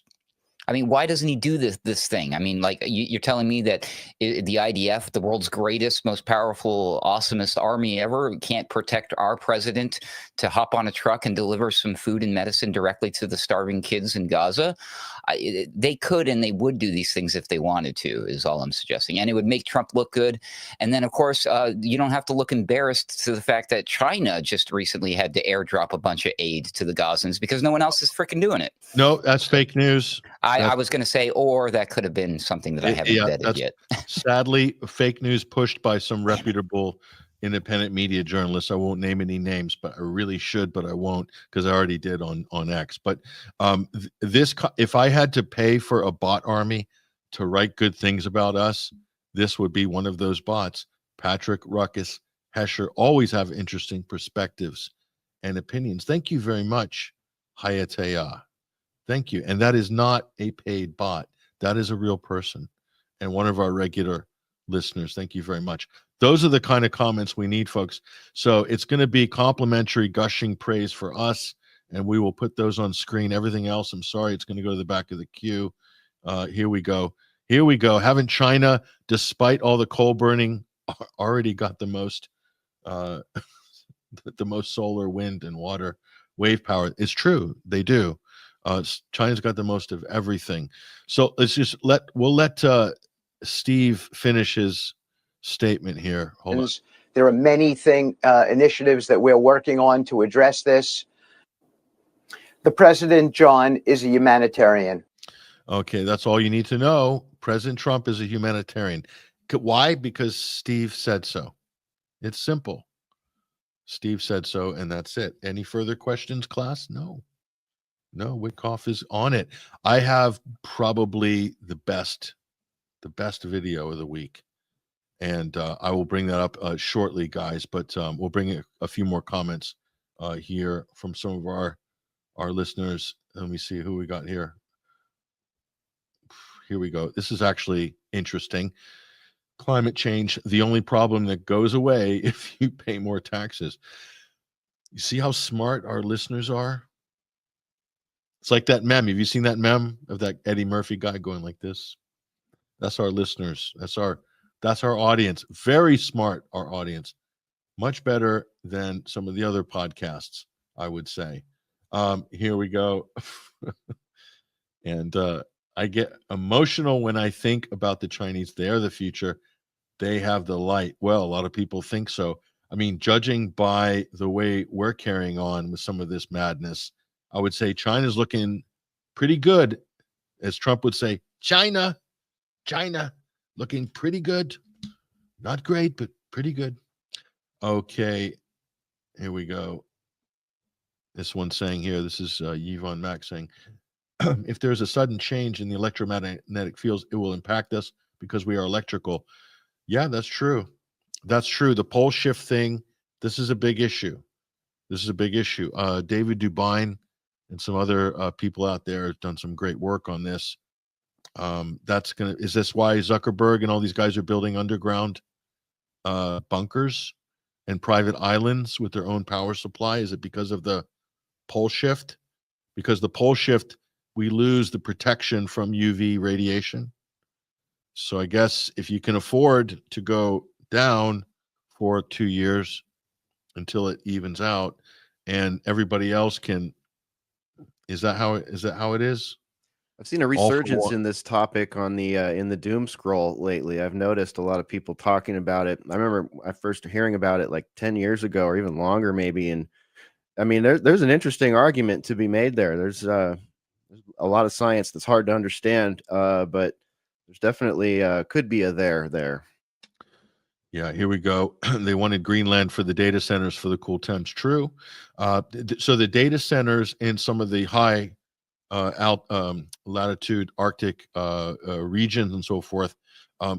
I mean, why doesn't he do this thing? I mean, like, you're telling me that the IDF, the world's greatest, most powerful, awesomest army ever, can't protect our president to hop on a truck and deliver some food and medicine directly to the starving kids in Gaza? They could and they would do these things if they wanted to, is all I'm suggesting. And it would make Trump look good. And then, of course, you don't have to look embarrassed to the fact that China just recently had to airdrop a bunch of aid to the Gazans because no one else is freaking doing it. No, that's fake news. I was going to say, or that could have been something that I haven't vetted yet. Sadly, fake news pushed by some reputable independent media journalists. I won't name any names, but I really should, but I won't because I already did on X. But if I had to pay for a bot army to write good things about us, this would be one of those bots. Patrick, Ruckus, Hesher always have interesting perspectives and opinions. Thank you very much, Hayateya. Thank you. And that is not a paid bot. That is a real person and one of our regular listeners. Thank you very much. Those are the kind of comments we need, folks. So it's going to be complimentary gushing praise for us, and we will put those on screen. Everything else, I'm sorry, it's going to go to the back of the queue. Here we go. Here we go. Haven't China, despite all the coal burning, already got the most solar, wind, and water wave power? It's true. They do. China's got the most of everything. So let's just we'll let Steve finish his statement here. Hold on. There are many initiatives that we're working on to address this. The president, John, is a humanitarian. Okay, that's all you need to know. President Trump is a humanitarian. Why? Because Steve said so. It's simple. Steve said so, and that's it. Any further questions, class? No. No, Witkoff is on it. I have probably the best video of the week. And I will bring that up shortly, guys, but we'll bring a few more comments here from some of our listeners. Let me see who we got here. Here we go. This is actually interesting. Climate change, the only problem that goes away if you pay more taxes. You see how smart our listeners are? It's like that meme. Have you seen that meme of that Eddie Murphy guy going like this? That's our listeners. That's our audience. Very smart, our audience. Much better than some of the other podcasts, I would say. Here we go. And I get emotional when I think about the Chinese. They're the future. They have the light. Well, a lot of people think so. I mean, judging by the way we're carrying on with some of this madness, I would say China's looking pretty good. As Trump would say, China looking pretty good. Not great, but pretty good. Okay, here we go. This one's saying here, this is Yvonne Mack saying, if there's a sudden change in the electromagnetic fields, it will impact us because we are electrical. Yeah, that's true. That's true. The pole shift thing, this is a big issue. David Dubine and some other people out there have done some great work on this. Is this why Zuckerberg and all these guys are building underground bunkers and private islands with their own power supply? Is it because of the pole shift? Because the pole shift, we lose the protection from UV radiation. So I guess if you can afford to go down for 2 years until it evens out and everybody else can, is that how it is? I've seen a resurgence in this topic on the in the doom scroll lately. I've noticed a lot of people talking about it. I remember I first hearing about it like 10 years ago or even longer maybe. And I mean, there's an interesting argument to be made there. There's a lot of science that's hard to understand, but there's definitely could be a there. Yeah, here we go. They wanted Greenland for the data centers for the cool temps. True. So the data centers in some of the high latitude Arctic regions and so forth,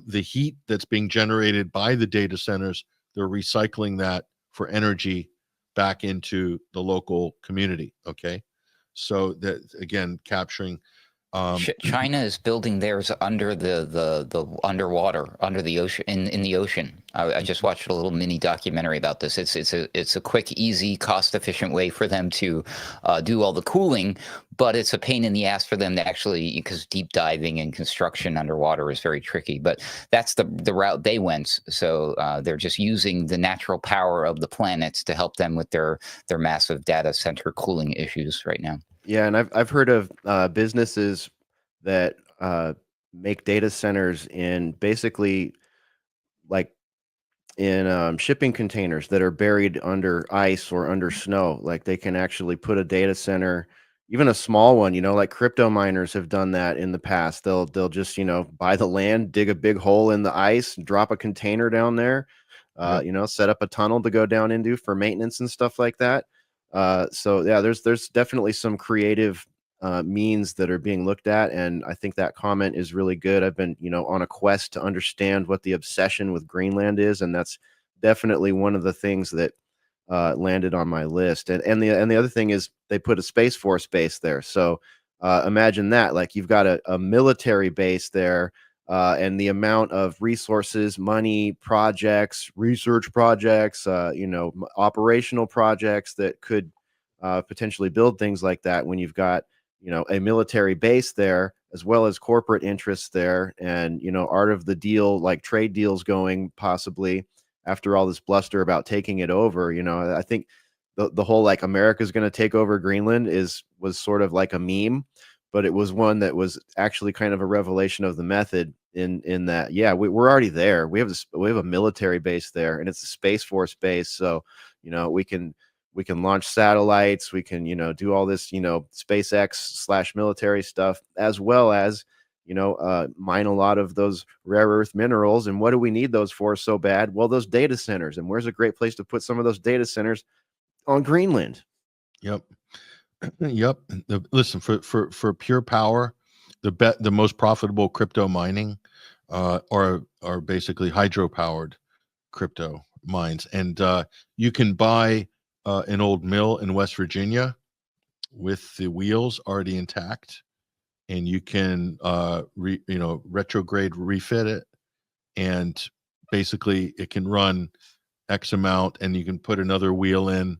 the heat that's being generated by the data centers, they're recycling that for energy back into the local community. Okay, so that again capturing. China is building theirs under the underwater, under the ocean, in the ocean. I just watched a little mini documentary about this. It's a quick, easy, cost-efficient way for them to do all the cooling, but it's a pain in the ass for them to actually, because deep diving and construction underwater is very tricky. But that's the route they went. So they're just using the natural power of the planets to help them with their massive data center cooling issues right now. Yeah, and I've heard of businesses that make data centers in basically like in shipping containers that are buried under ice or under snow. Like they can actually put a data center, even a small one, like crypto miners have done that in the past. They'll just, buy the land, dig a big hole in the ice, drop a container down there, set up a tunnel to go down into for maintenance and stuff like that. So yeah, there's definitely some creative means that are being looked at, and I think that comment is really good. I've been, on a quest to understand what the obsession with Greenland is, and that's definitely one of the things that landed on my list. And the other thing is they put a Space Force base there. So imagine that, like you've got a military base there, and the amount of resources, money, projects, research projects, operational projects that could potentially build things like that when you've got, a military base there, as well as corporate interests there, and, art of the deal, like trade deals going possibly after all this bluster about taking it over. I think the whole like America's going to take over Greenland was sort of like a meme. but it was one that was actually kind of a revelation of the method in that, yeah, we're already there. We have a military base there, and it's a Space Force base. So, we can launch satellites. We can, do all this, SpaceX / military stuff, as well as, mine a lot of those rare earth minerals. And what do we need those for so bad? Well, those data centers. And where's a great place to put some of those data centers? On Greenland. Yep. Yep. Listen, for pure power, the most profitable crypto mining are basically hydro-powered crypto mines. And you can buy an old mill in West Virginia with the wheels already intact, and you can retrograde refit it, and basically it can run X amount, and you can put another wheel in.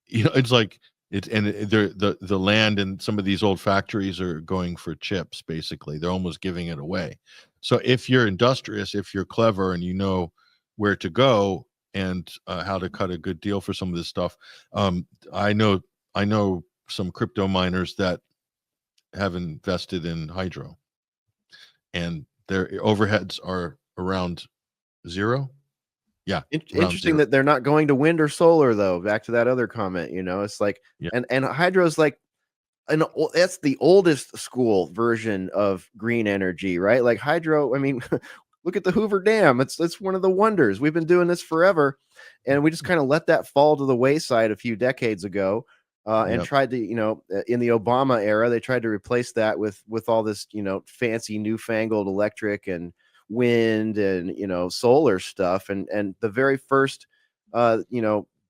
It's like the land and some of these old factories are going for chips. Basically, they're almost giving it away. So if you're industrious, if you're clever, and you know where to go and how to cut a good deal for some of this stuff, I know some crypto miners that have invested in hydro, and their overheads are around zero. Yeah. Interesting that they're not going to wind or solar, though. Back to that other comment, it's like, yeah. and hydro's like, that's the oldest school version of green energy, right? Like hydro, I mean, look at the Hoover Dam. It's one of the wonders. We've been doing this forever, and we just kind of let that fall to the wayside a few decades ago, and tried to, in the Obama era, they tried to replace that with all this, fancy newfangled electric and wind and solar stuff, and the very first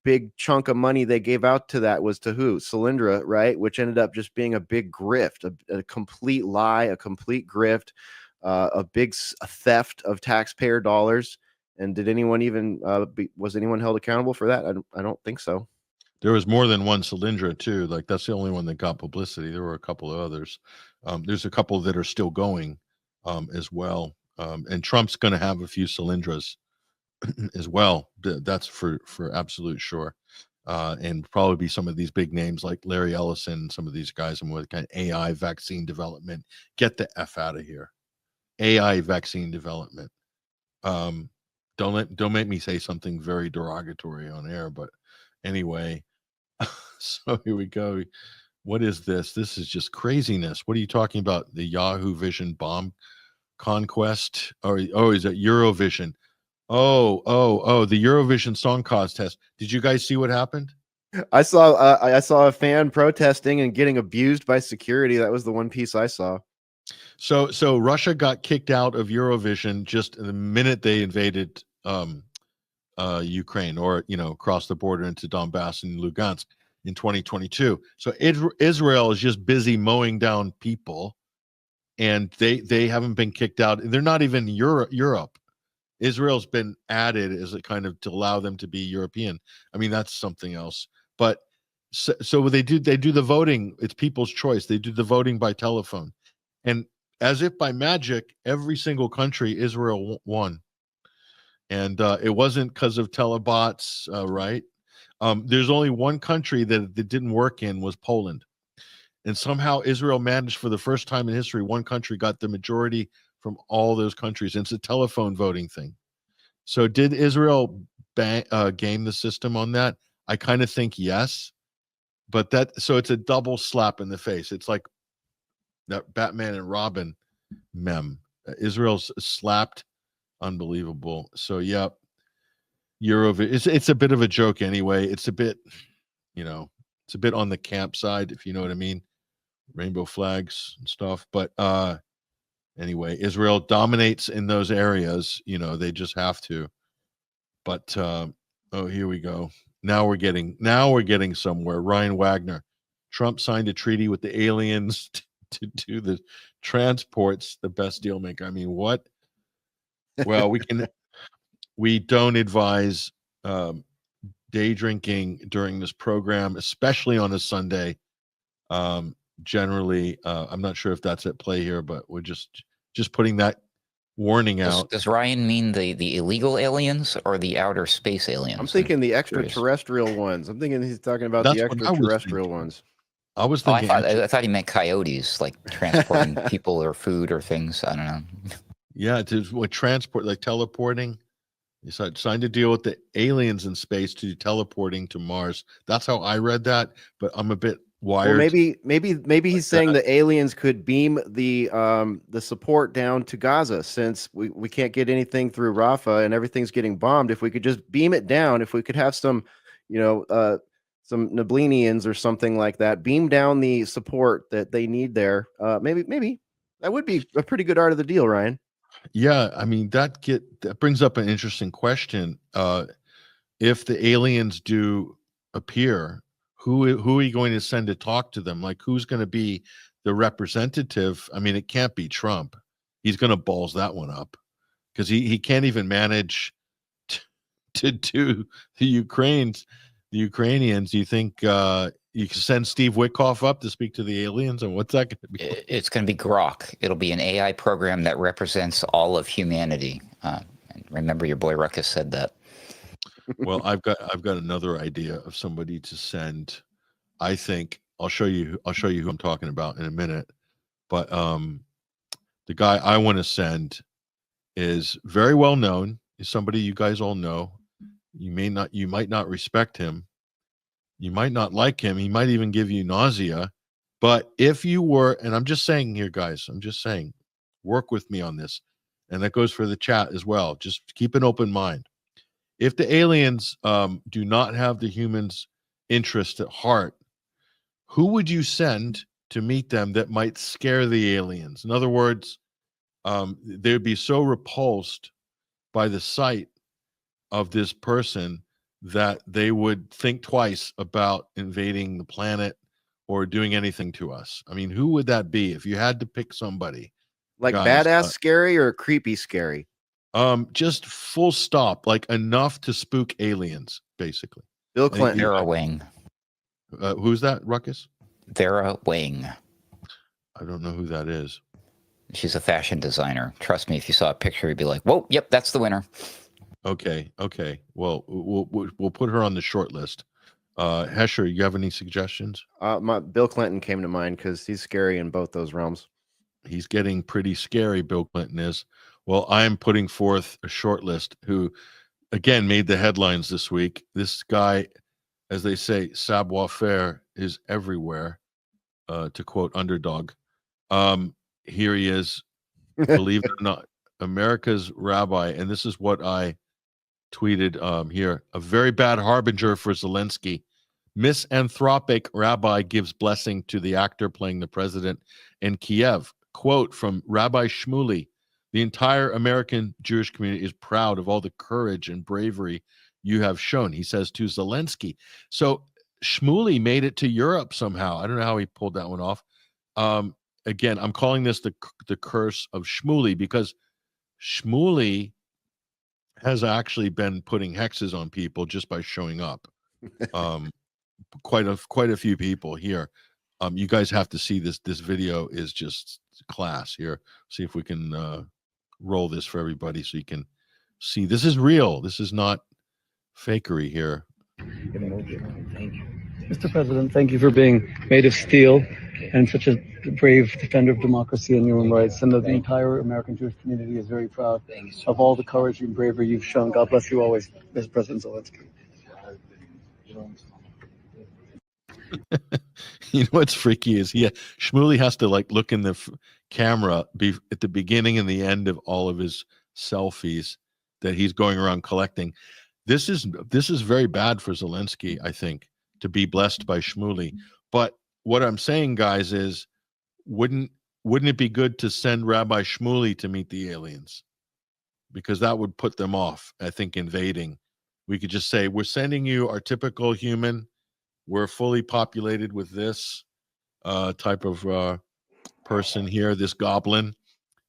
big chunk of money they gave out to that was to who? Solyndra, right? Which ended up just being a big grift, a complete lie, a complete grift, a big theft of taxpayer dollars. And did anyone even was anyone held accountable for that? I don't think so. There was more than one Solyndra too. Like, that's the only one that got publicity. There were a couple of others. There's a couple that are still going as well. And Trump's going to have a few Solyndras as well. That's for absolute sure. And probably be some of these big names like Larry Ellison, some of these guys, and with kind of AI vaccine development. Get the F out of here. AI vaccine development. Don't make me say something very derogatory on air, but anyway. So here we go. What is this? This is just craziness. What are you talking about? The Yahoo Vision bomb conquest? Is it Eurovision? The Eurovision Song Contest. Did you guys see what happened? I saw a fan protesting and getting abused by security. That was the one piece I saw. So Russia got kicked out of Eurovision just the minute they invaded Ukraine, or crossed the border into Donbass and Lugansk in 2022. So Israel is just busy mowing down people, and they haven't been kicked out. They're not even Europe. Israel's been added as a kind of to allow them to be European. I mean, that's something else. But so what they do the voting. It's people's choice. They do the voting by telephone, and as if by magic, every single country Israel won. And it wasn't because of telebots, right? There's only one country that didn't work in, was Poland. And somehow Israel managed, for the first time in history, one country got the majority from all those countries. And it's a telephone voting thing. So did Israel game the system on that? I kind of think yes. But so it's a double slap in the face. It's like that Batman and Robin meme. Israel's slapped. Unbelievable. So yeah, Eurovision. It's a bit of a joke anyway. It's a bit, it's a bit on the camp side, if you know what I mean. Rainbow flags and stuff. But anyway, Israel dominates in those areas. They just have to. But here we go. Now we're getting somewhere. Ryan Wagner. Trump signed a treaty with the aliens to do the transports. The best deal maker. I mean, what? Well, we don't advise day drinking during this program, especially on a Sunday. Generally, I'm not sure if that's at play here, but we're just putting that warning out. Does Ryan mean the illegal aliens or the outer space aliens? I'm thinking the extraterrestrial ones. I'm thinking he's talking about the extraterrestrial ones. I was Oh, thinking. I thought he meant coyotes, like transporting people or food or things. I don't know. Yeah, with transport, like teleporting. He signed a deal with the aliens in space to do teleporting to Mars. That's how I read that, but I'm a bit Well, wired. maybe he's saying that. the aliens could beam the support down to Gaza, since we can't get anything through Rafah and everything's getting bombed. If we could just beam it down, if we could have some, some Nablinians or something like that, beam down the support that they need there. Maybe that would be a pretty good art of the deal, Ryan. Yeah, I mean that brings up an interesting question. If the aliens do appear, who are you going to send to talk to them? Like, who's going to be the representative? I mean, it can't be Trump. He's going to balls that one up because he can't even manage to do the Ukrainians. You think you can send Steve Witkoff up to speak to the aliens, and what's that going to be? It's going to be Grok. It'll be an AI program that represents all of humanity. And remember, your boy Ruckus said that. Well, I've got another idea of somebody to send. I think I'll show you who I'm talking about in a minute. But the guy I want to send is very well known. Is somebody you guys all know. You might not respect him. You might not like him. He might even give you nausea. But if you were, and I'm just saying here, guys, I'm just saying, work with me on this. And that goes for the chat as well. Just keep an open mind. If the aliens do not have the humans' interest at heart, who would you send to meet them that might scare the aliens? In other words, they would be so repulsed by the sight of this person that they would think twice about invading the planet or doing anything to us. I mean, who would that be if you had to pick somebody? Like Guys, badass scary or creepy scary? Just full stop, like enough to spook aliens, basically. Bill Clinton. Vera Wing. Who's that, Ruckus? Vera Wing. I don't know who that is. She's a fashion designer. Trust me, if you saw a picture, you'd be like, "Whoa, yep, that's the winner." Okay. Well, we'll put her on the short list. Hesher, you have any suggestions? Bill Clinton came to mind because he's scary in both those realms. He's getting pretty scary, Bill Clinton is. Well, I'm putting forth a short list who, again, made the headlines this week. This guy, as they say, savoir-faire is everywhere, to quote Underdog. Here he is, believe it or not, America's rabbi, and this is what I tweeted here. A very bad harbinger for Zelensky. Misanthropic rabbi gives blessing to the actor playing the president in Kiev. Quote from Rabbi Shmuley: the entire American Jewish community is proud of all the courage and bravery you have shown, he says to Zelensky. So Shmuley made it to Europe somehow. I don't know how he pulled that one off. Again, I'm calling this the curse of Shmuley because Shmuley has actually been putting hexes on people just by showing up. Quite a few people here. You guys have to see this. This video is just class here. See if we can roll this for everybody so you can see. This is real. This is not fakery here. Mr. President, thank you for being made of steel and such a brave defender of democracy and human rights. And the entire American Jewish community is very proud of all the courage and bravery you've shown. God bless you always, Mr. President Zelensky. You know what's freaky is Shmuley has to like look in the camera at the beginning and the end of all of his selfies that he's going around collecting. This is very bad for Zelensky, I think, to be blessed by Shmuley. But what I'm saying, guys, is wouldn't it be good to send Rabbi Shmuley to meet the aliens? Because that would put them off, I think, invading. We could just say, we're sending you our typical human. We're fully populated with this type of person here, this goblin.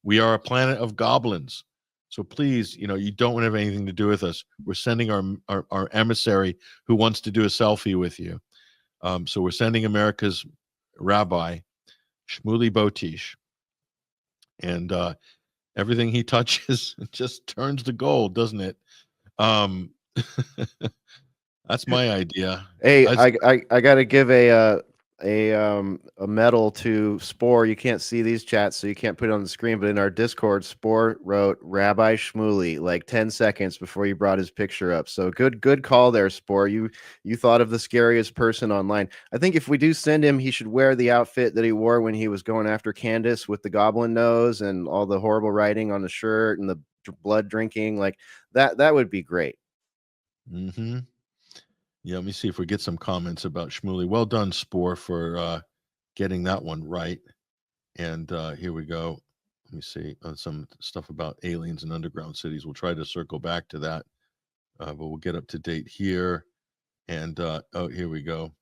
We are a planet of goblins. So please, you don't want to have anything to do with us. We're sending our emissary who wants to do a selfie with you. So we're sending America's rabbi, Shmuley Botish. And everything he touches just turns to gold, doesn't it? That's my idea. Hey, I got to give a a medal to Spore. You can't see these chats, so you can't put it on the screen. But in our Discord, Spore wrote Rabbi Shmuley like 10 seconds before you brought his picture up. So good call there, Spore. You thought of the scariest person online. I think if we do send him, he should wear the outfit that he wore when he was going after Candace with the goblin nose and all the horrible writing on the shirt and the blood drinking. Like that would be great. Mm-hmm. Yeah, let me see if we get some comments about Shmuley. Well done, Spore, for getting that one right. And here we go. Let me see some stuff about aliens and underground cities. We'll try to circle back to that, but we'll get up to date here. And oh, here we go.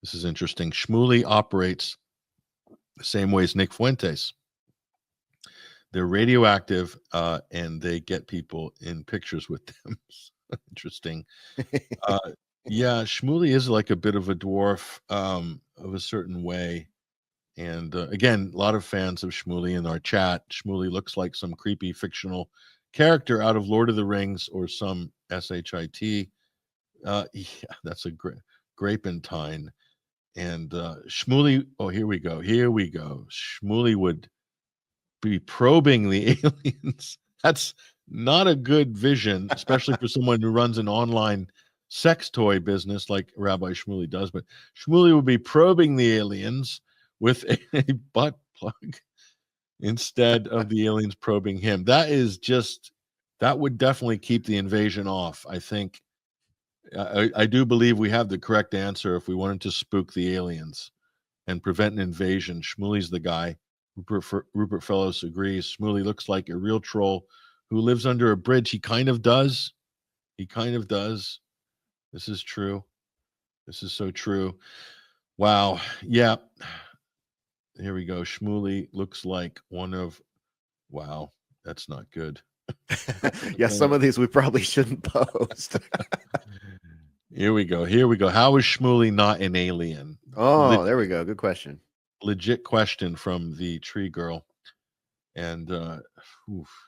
This is interesting. Shmuley operates the same way as Nick Fuentes. They're radioactive, and they get people in pictures with them. Interesting. Yeah, Shmuley is like a bit of a dwarf of a certain way. And again, a lot of fans of Shmuley in our chat. Shmuley looks like some creepy fictional character out of Lord of the Rings or some SHIT. Yeah, that's a Grapentine. And Shmuley, oh, here we go. Here we go. Shmuley would be probing the aliens. That's not a good vision, especially for someone who runs an online sex toy business like Rabbi Shmuley does. But Shmuley would be probing the aliens with a butt plug instead of the aliens probing him. That would definitely keep the invasion off. I think I do believe we have the correct answer if we wanted to spook the aliens and prevent an invasion. Shmuley's the guy. Rupert Fellows agrees. Shmuley looks like a real troll who lives under a bridge. He kind of does. This is true. This is so true. Wow. Yeah. Here we go. Shmuley looks like wow, that's not good. Yeah, some of these we probably shouldn't post. Here we go. How is Shmuley not an alien? Oh, there we go. Good question. Legit question from the tree girl. And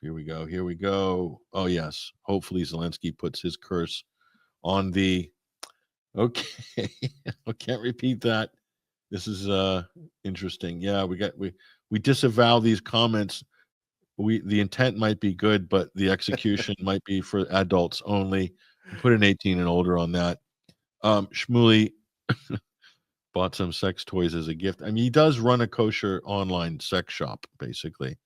here we go. Oh, yes. Hopefully Zelensky puts his curse on the... Okay. I can't repeat that. This is interesting. Yeah, we disavow these comments. The intent might be good, but the execution might be for adults only. Put an 18 and older on that. Shmuley bought some sex toys as a gift. I mean, he does run a kosher online sex shop, basically.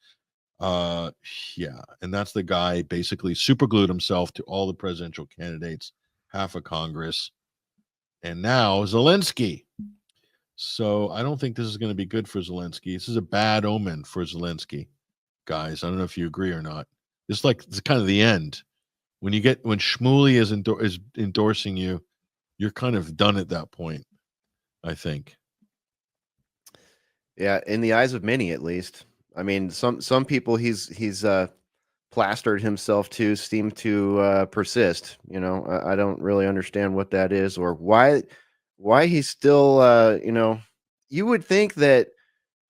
Yeah, and that's the guy basically superglued himself to all the presidential candidates, half of Congress, and now Zelensky. So I don't think this is going to be good for Zelensky. This is a bad omen for Zelensky, guys. I don't know if you agree or not. It's kind of the end. When Shmuley is endorsing you, you're kind of done at that point, I think. Yeah, in the eyes of many, at least. I mean, some people he's plastered himself to seem to persist. You know, I don't really understand what that is or why he's still. You know, you would think that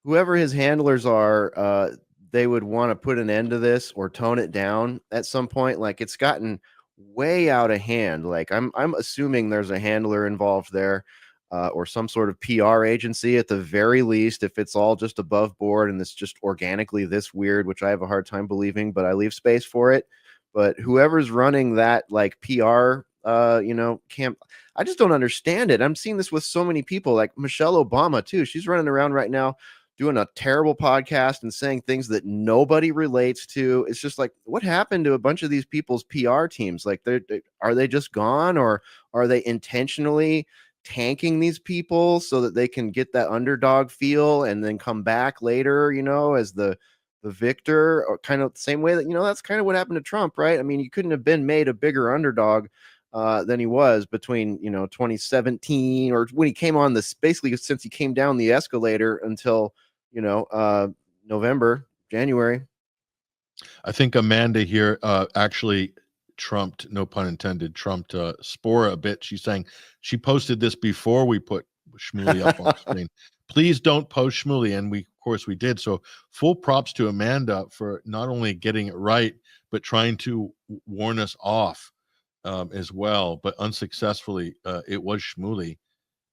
whoever his handlers are, they would want to put an end to this or tone it down at some point. Like it's gotten way out of hand. Like I'm assuming there's a handler involved there. Or some sort of PR agency at the very least, if it's all just above board and it's just organically this weird, which I have a hard time believing, but I leave space for it. But whoever's running that like PR, camp, I just don't understand it. I'm seeing this with so many people, like Michelle Obama too. She's running around right now doing a terrible podcast and saying things that nobody relates to. It's just like, what happened to a bunch of these people's PR teams? Like, are they just gone, or are they intentionally tanking these people so that they can get that underdog feel and then come back later, as the victor, or kind of the same way that, that's kind of what happened to Trump, right? I mean, you couldn't have been made a bigger underdog than he was between, 2017 or when he came on this, basically since he came down the escalator until, January. I think Amanda here actually trumped, no pun intended, trumped Spora a bit. She's saying she posted this before we put Shmuley up on screen. Please don't post Shmuley, and of course we did. So full props to Amanda for not only getting it right, but trying to warn us off as well, but unsuccessfully. It was Shmuley,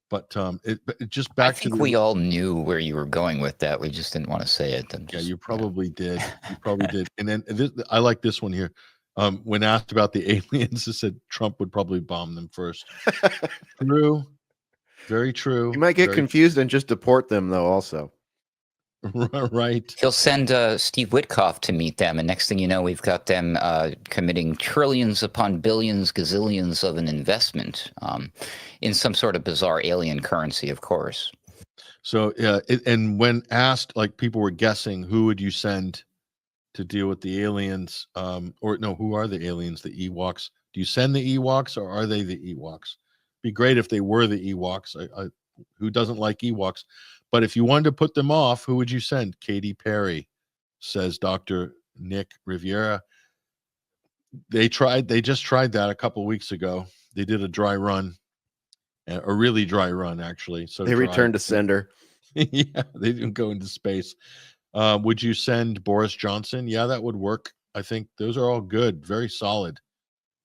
But but just I back to think the we all knew where you were going with that. We just didn't want to say it. yeah, you probably did. You probably did. And then I like this one here. When asked about the aliens, it said Trump would probably bomb them first. True. Very true. You might get Very confused and just deport them, though. Also, right. He'll send Steve Witkoff to meet them, and next thing you know, we've got them committing trillions upon billions, gazillions of an investment in some sort of bizarre alien currency, of course. So and when asked, like people were guessing, who would you send to deal with the aliens? Or no, who are the aliens? The Ewoks. Do you send the Ewoks, or are they the Ewoks? Be great if they were the Ewoks. Who doesn't like Ewoks? But if you wanted to put them off, who would you send? Katy Perry, says Dr. Nick Riviera. They just tried that a couple weeks ago. They did a dry run, a really dry run, actually. So they returned to sender. Yeah, they didn't go into space. Would you send Boris Johnson? Yeah, that would work. I think those are all good, very solid.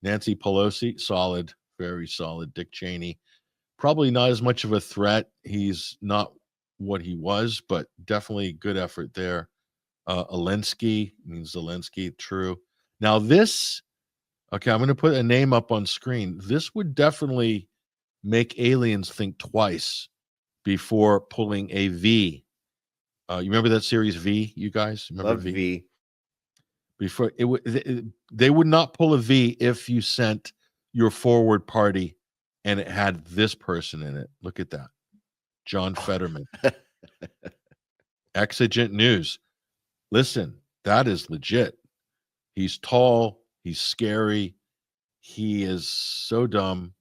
Nancy Pelosi, solid, very solid. Dick Cheney, probably not as much of a threat. He's not what he was, but definitely good effort there. Zelensky, true. Now this, okay, I'm going to put a name up on screen. This would definitely make aliens think twice before pulling a V. You remember that series V, you guys? Remember Love V? Before they would not pull a V if you sent your forward party and it had this person in it. Look at that. John Fetterman. Exigent news. Listen, that is legit. He's tall, he's scary, he is so dumb.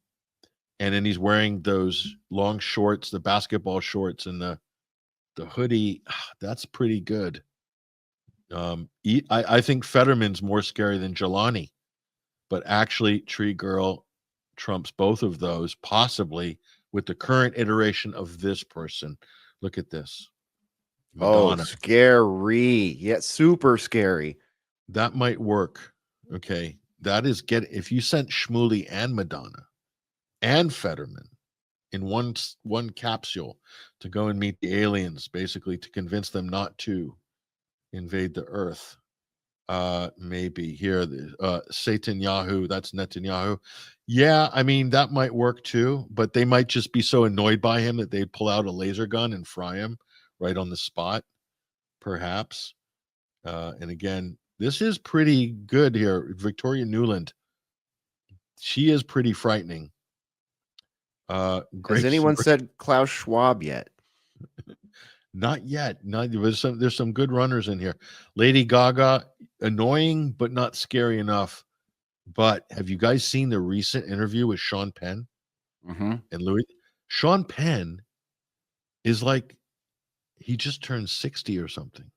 And then he's wearing those long shorts, the basketball shorts, and the hoodie. That's pretty good. I think Fetterman's more scary than Jelani, but actually Tree Girl trumps both of those, possibly with the current iteration of this person. Look at this. Madonna. Oh, scary. Yeah, super scary. That might work. Okay. That is if you sent Shmuley and Madonna and Fetterman in one capsule to go and meet the aliens, basically to convince them not to invade the earth. Maybe here, Satan Yahoo, that's Netanyahu. Yeah, I mean, that might work too, but they might just be so annoyed by him that they'd pull out a laser gun and fry him right on the spot, perhaps. And again, this is pretty good here. Victoria Nuland, she is pretty frightening. Has anyone said Klaus Schwab yet? Not yet. There's some good runners in here. Lady Gaga, annoying but not scary enough. But have you guys seen the recent interview with Sean Penn and Louis? Sean Penn is like, he just turned 60 or something,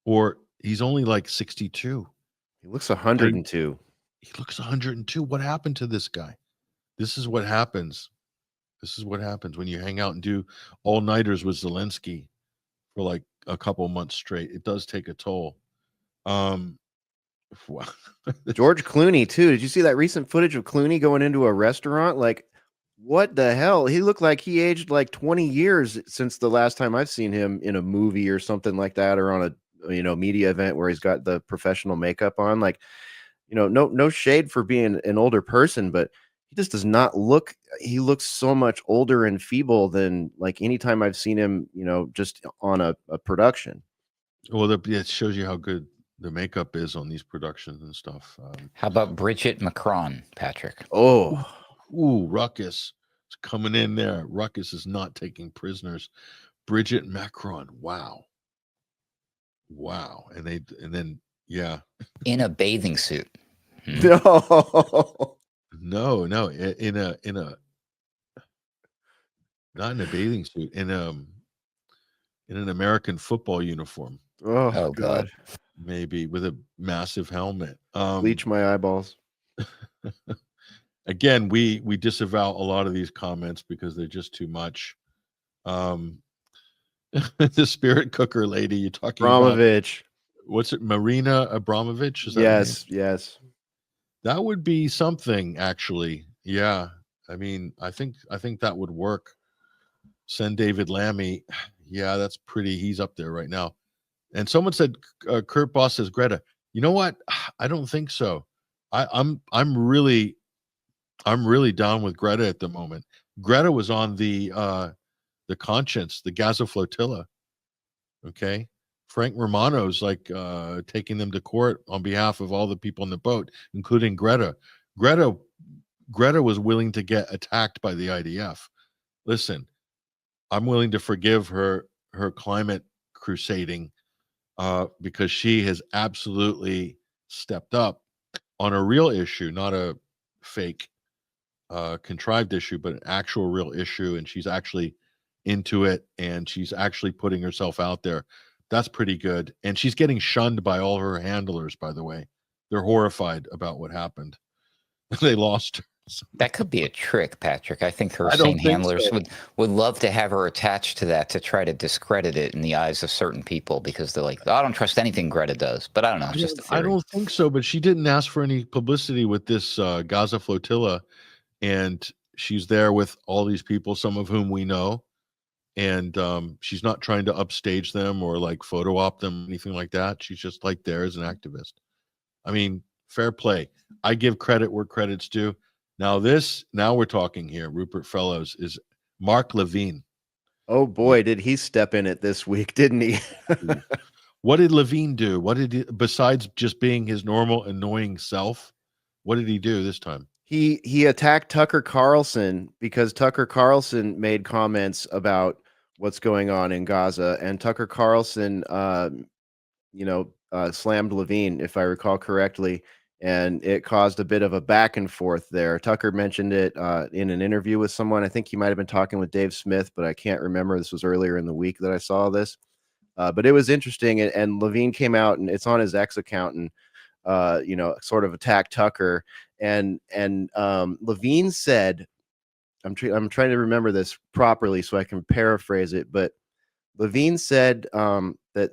or he's only like 62. He looks 102. He looks 102. What happened to this guy? This is what happens. This is what happens when you hang out and do all-nighters with Zelensky for like a couple months straight. It does take a toll. George Clooney too. Did you see that recent footage of Clooney going into a restaurant? Like, what the hell? He looked like he aged like 20 years since the last time I've seen him in a movie or something like that, or on a media event where he's got the professional makeup on. Like, no shade for being an older person, but he just does not look. He looks so much older and feeble than like any time I've seen him, just on a production. Well, it shows you how good the makeup is on these productions and stuff. How about Bridget Macron, Patrick? Oh, Ruckus is coming in there. Ruckus is not taking prisoners. Bridget Macron. Wow. And then yeah. In a bathing suit. No. No, in a not in a bathing suit, in an American football uniform. Oh God. Maybe with a massive helmet. Bleach my eyeballs. Again, we disavow a lot of these comments because they're just too much. The spirit cooker lady you're talking Abramovich. about. What's it? Marina Abramovich? Is that yes. That would be something, actually. Yeah. I mean, I think that would work. Send David Lammy. Yeah, that's pretty. He's up there right now. And someone said, Kurt Boss says Greta. You know what? I don't think so. I'm really down with Greta at the moment. Greta was on the Conscience, the Gaza flotilla. Okay. Frank Romano's like taking them to court on behalf of all the people on the boat, including Greta. Greta was willing to get attacked by the IDF. Listen, I'm willing to forgive her climate crusading because she has absolutely stepped up on a real issue, not a fake contrived issue, but an actual real issue. And she's actually into it, and she's actually putting herself out there. That's pretty good. And she's getting shunned by all her handlers, by the way. They're horrified about what happened. They lost her. That could be a trick, Patrick. I think her sane handlers would love to have her attached to that to try to discredit it in the eyes of certain people, because they're like, oh, I don't trust anything Greta does. But I don't know. It's just a theory. I don't think so. But she didn't ask for any publicity with this Gaza flotilla. And she's there with all these people, some of whom we know. And she's not trying to upstage them or like photo op them, anything like that. She's just like there as an activist. I mean, fair play. I give credit where credit's due. Now we're talking here, Rupert Fellows, is Mark Levine. Oh boy, did he step in it this week, didn't he? What did Levine do? What did he, besides just being his normal annoying self, what did he do this time? He attacked Tucker Carlson because Tucker Carlson made comments about what's going on in Gaza, and Tucker Carlson slammed Levine, if I recall correctly, and it caused a bit of a back and forth there. Tucker mentioned it in an interview with someone. I think he might have been talking with Dave Smith, but I can't remember. This was earlier in the week that I saw this. But it was interesting, and Levine came out, and it's on his X account, and sort of attacked Tucker. And Levine said, I'm trying to remember this properly so I can paraphrase it, but Levine said that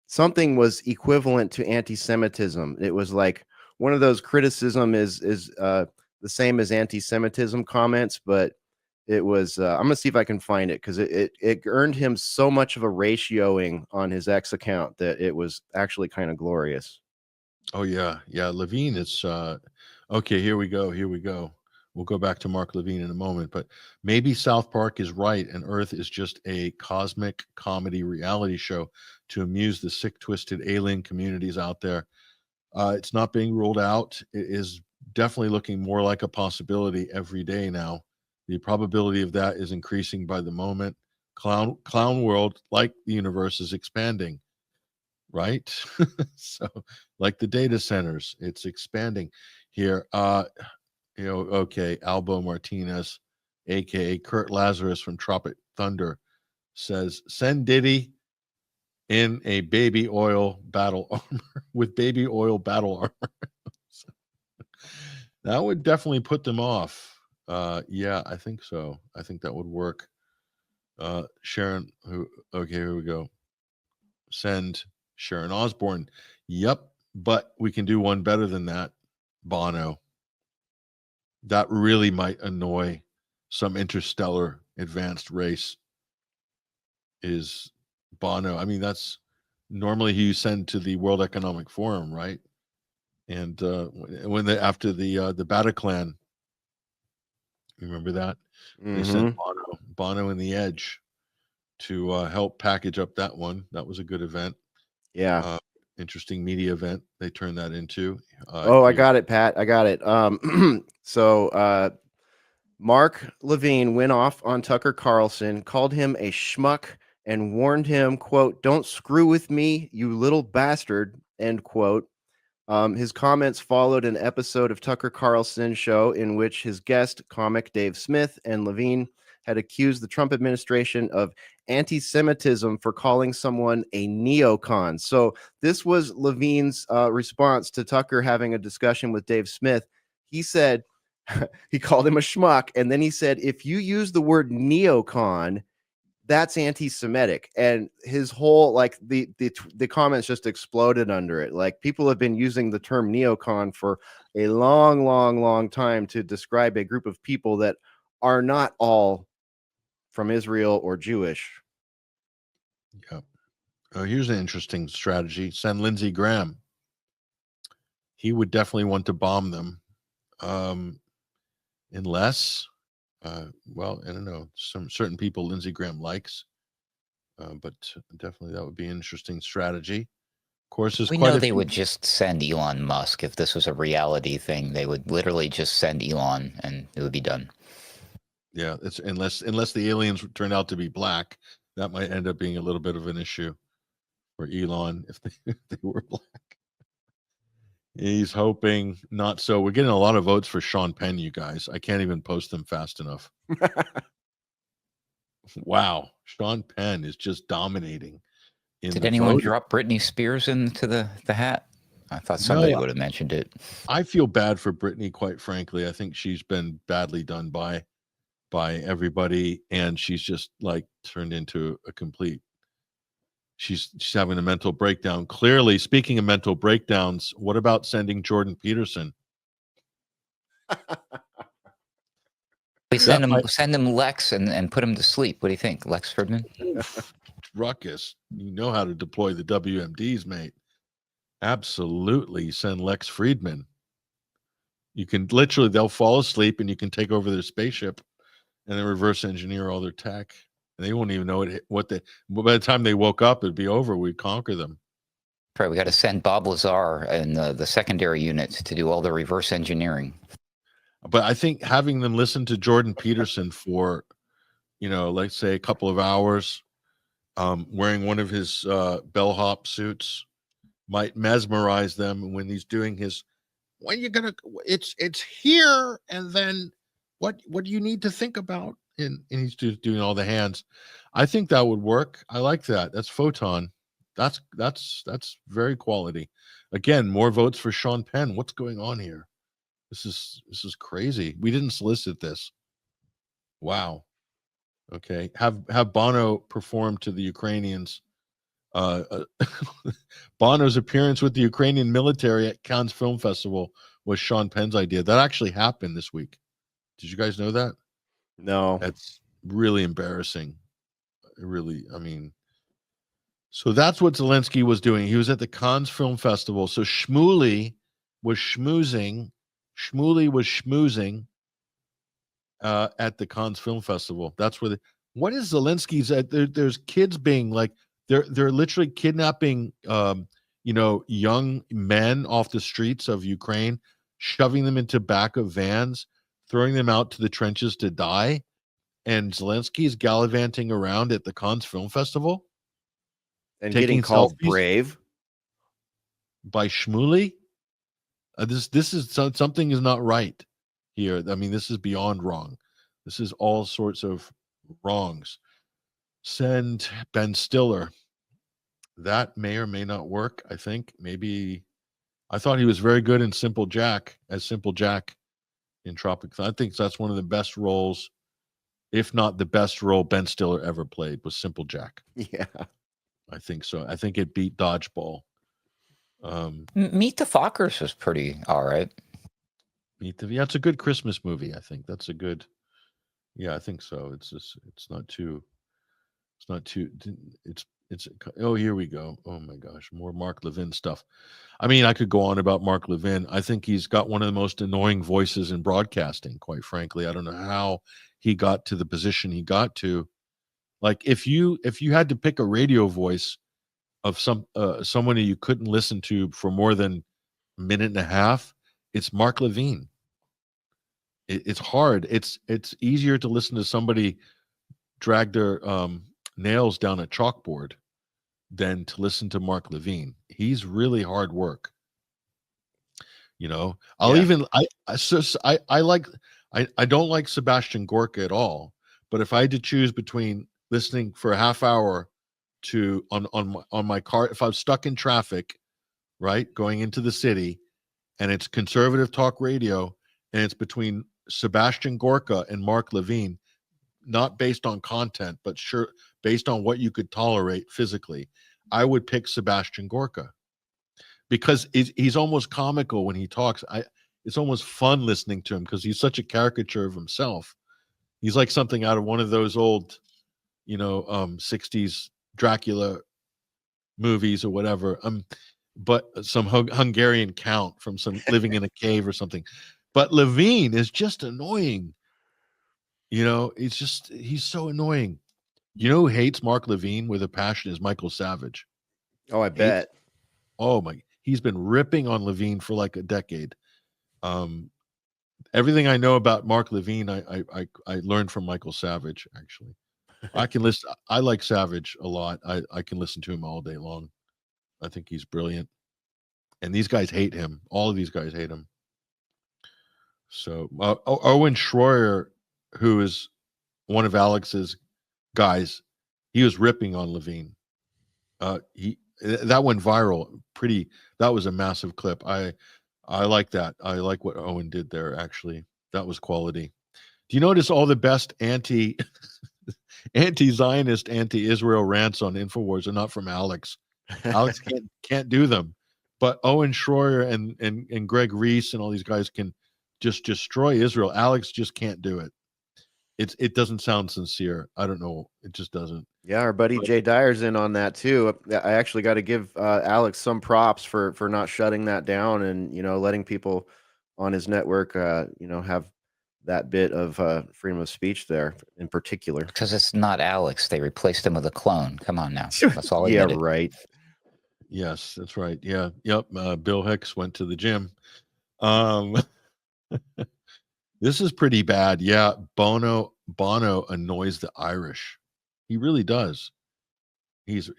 something was equivalent to anti-Semitism. It was like one of those criticism is the same as anti-Semitism comments, but it was I'm gonna see if I can find it, because it earned him so much of a ratioing on his X account that it was actually kind of glorious. Oh yeah, Levine is okay. Here we go. We'll go back to Mark Levine in a moment, but maybe South Park is right, and Earth is just a cosmic comedy reality show to amuse the sick, twisted alien communities out there. It's not being ruled out. It is definitely looking more like a possibility every day now. The probability of that is increasing by the moment. Clown world, like the universe, is expanding, right? So, like the data centers, it's expanding here. Okay, Albo Martinez, aka Kurt Lazarus from Tropic Thunder, says, send Diddy in a baby oil battle armor with baby oil battle armor. That would definitely put them off. Yeah, I think so. I think that would work. Sharon, here we go. Send Sharon Osbourne. Yep, but we can do one better than that. Bono. That really might annoy some interstellar advanced race. Is Bono. I mean, that's normally who you send to the World Economic Forum, right? And after the Bataclan, you remember that? Mm-hmm. They sent Bono and the Edge to help package up that one. That was a good event. Yeah. Interesting media event they turned that into. I got it, Pat. I got it. So Mark Levine went off on Tucker Carlson, called him a schmuck, and warned him, quote, "Don't screw with me, you little bastard," end quote. His comments followed an episode of Tucker Carlson's show in which his guest, comic Dave Smith, and Levine had accused the Trump administration of anti-Semitism for calling someone a neocon. So this was Levine's response to Tucker having a discussion with Dave Smith. He said, he called him a schmuck, and then he said, if you use the word neocon, that's anti-Semitic. And his whole, like, the comments just exploded under it. Like, people have been using the term neocon for a long time to describe a group of people that are not all from Israel or Jewish. Yep. Here's an interesting strategy. Send Lindsey Graham. He would definitely want to bomb them. Unless, well, I don't know, some certain people Lindsey Graham likes. But definitely that would be an interesting strategy. Of course, there's We quite know a they few. would just send Elon Musk if this was a reality thing. They would literally just send Elon, and it would be done. Yeah, it's unless the aliens turn out to be black, that might end up being a little bit of an issue for Elon if they were black. He's hoping not so. We're getting a lot of votes for Sean Penn, you guys. I can't even post them fast enough. Wow, Sean Penn is just dominating. Did anyone drop Britney Spears into the hat? I thought somebody would have mentioned it. I feel bad for Britney, quite frankly. I think she's been badly done by everybody, and she's just like turned into a complete. She's having a mental breakdown. Clearly, speaking of mental breakdowns, what about sending Jordan Peterson? We send him Lex and put him to sleep. What do you think, Lex Fridman? Ruckus, you know how to deploy the WMDs, mate. Absolutely, send Lex Friedman. You can literally, they'll fall asleep and you can take over their spaceship and then reverse engineer all their tech. And they won't even know by the time they woke up, it'd be over. We'd conquer them. Right, we got to send Bob Lazar and the secondary units to do all the reverse engineering. But I think having them listen to Jordan Peterson for, let's say a couple of hours, wearing one of his bellhop suits might mesmerize them when he's doing his, when you're going to, it's here. And then what do you need to think about? And he's just doing all the hands. I think that would work. I like that. That's photon. That's very quality. Again, more votes for Sean Penn. What's going on here? This is crazy. We didn't solicit this. Wow. Okay. Have Bono perform to the Ukrainians. Bono's appearance with the Ukrainian military at Cannes Film Festival was Sean Penn's idea. That actually happened this week. Did you guys know that? No. That's really embarrassing. So that's what Zelensky was doing. He was at the Cannes Film Festival. So Shmuley was schmoozing. Shmuley was schmoozing at the Cannes Film Festival. That's where what is Zelensky's at? There's kids being like, they're literally kidnapping young men off the streets of Ukraine, shoving them into back of vans, throwing them out to the trenches to die. And Zelensky's gallivanting around at the Cannes Film Festival and getting called brave by Shmuley. This is something is not right here. I mean, this is beyond wrong. This is all sorts of wrongs. Send Ben Stiller. That may or may not work. I think maybe I thought he was very good in Simple Jack in Tropic. I think that's one of the best roles, if not the best role Ben Stiller ever played, was Simple Jack. Yeah, I think so. I think it beat Dodgeball. Meet the Fockers was pretty all right. It's a good Christmas movie. I think that's a good. Yeah, I think so. It's not too. Oh, here we go. Oh my gosh, more Mark Levin stuff. I mean, I could go on about Mark Levin. I think he's got one of the most annoying voices in broadcasting, quite frankly. I don't know how he got to the position he got to. Like if you had to pick a radio voice of someone who you couldn't listen to for more than a minute and a half, it's Mark Levin. It's hard. It's easier to listen to somebody drag their nails down a chalkboard than to listen to Mark Levin. He's really hard work. I don't like Sebastian Gorka at all, but if I had to choose between listening for a half hour to on my car, if I was stuck in traffic, right, going into the city, and it's conservative talk radio, and it's between Sebastian Gorka and Mark Levin, not based on content, but sure based on what you could tolerate physically, I would pick Sebastian Gorka because he's almost comical when he talks. It's almost fun listening to him because he's such a caricature of himself. He's like something out of one of those old, 60s Dracula movies or whatever. But some Hungarian count from some living in a cave or something. But Levine is just annoying. He's so annoying. Who hates Mark Levine with a passion is Michael Savage. Oh, I bet. He's been ripping on Levine for like a decade. Everything I know about Mark Levine, I learned from Michael Savage, actually. I can listen. I like Savage a lot. I can listen to him all day long. I think he's brilliant. And these guys hate him. All of these guys hate him. So Owen Schroyer, who is one of Alex's guys, he was ripping on Levine. That went viral. That was a massive clip. I like that. I like what Owen did there, actually. That was quality. Do you notice all the best anti-Zionist, anti-Israel rants on InfoWars are not from Alex? Alex can't do them. But Owen Schroyer and Greg Reese and all these guys can just destroy Israel. Alex just can't do it. It doesn't sound sincere. I don't know. It just doesn't. Yeah, our buddy Jay Dyer's in on that too. I actually got to give Alex some props for not shutting that down and letting people on his network have that bit of freedom of speech there in particular. Because it's not Alex. They replaced him with a clone. Come on now. That's all. Yeah, right. Yes, that's right. Yeah. Yep. Bill Hicks went to the gym. This is pretty bad. Yeah. Bono annoys the Irish. He really does. He's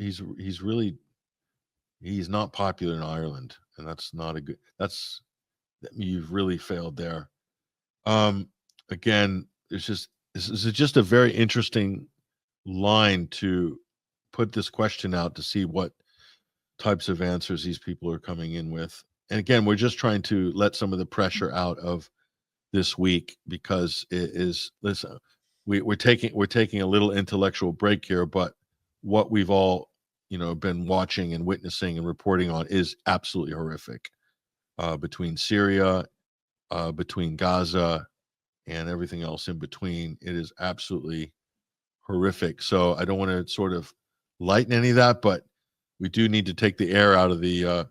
not popular in Ireland, and that's not a good. You've really failed there. Again, this is just a very interesting line to put this question out to see what types of answers these people are coming in with. And again, we're just trying to let some of the pressure out of this week because it is. Listen, we're taking a little intellectual break here, but what we've all been watching and witnessing and reporting on is absolutely horrific. Between Syria, between Gaza, and everything else in between, it is absolutely horrific. So I don't want to sort of lighten any of that, but we do need to take the air out of the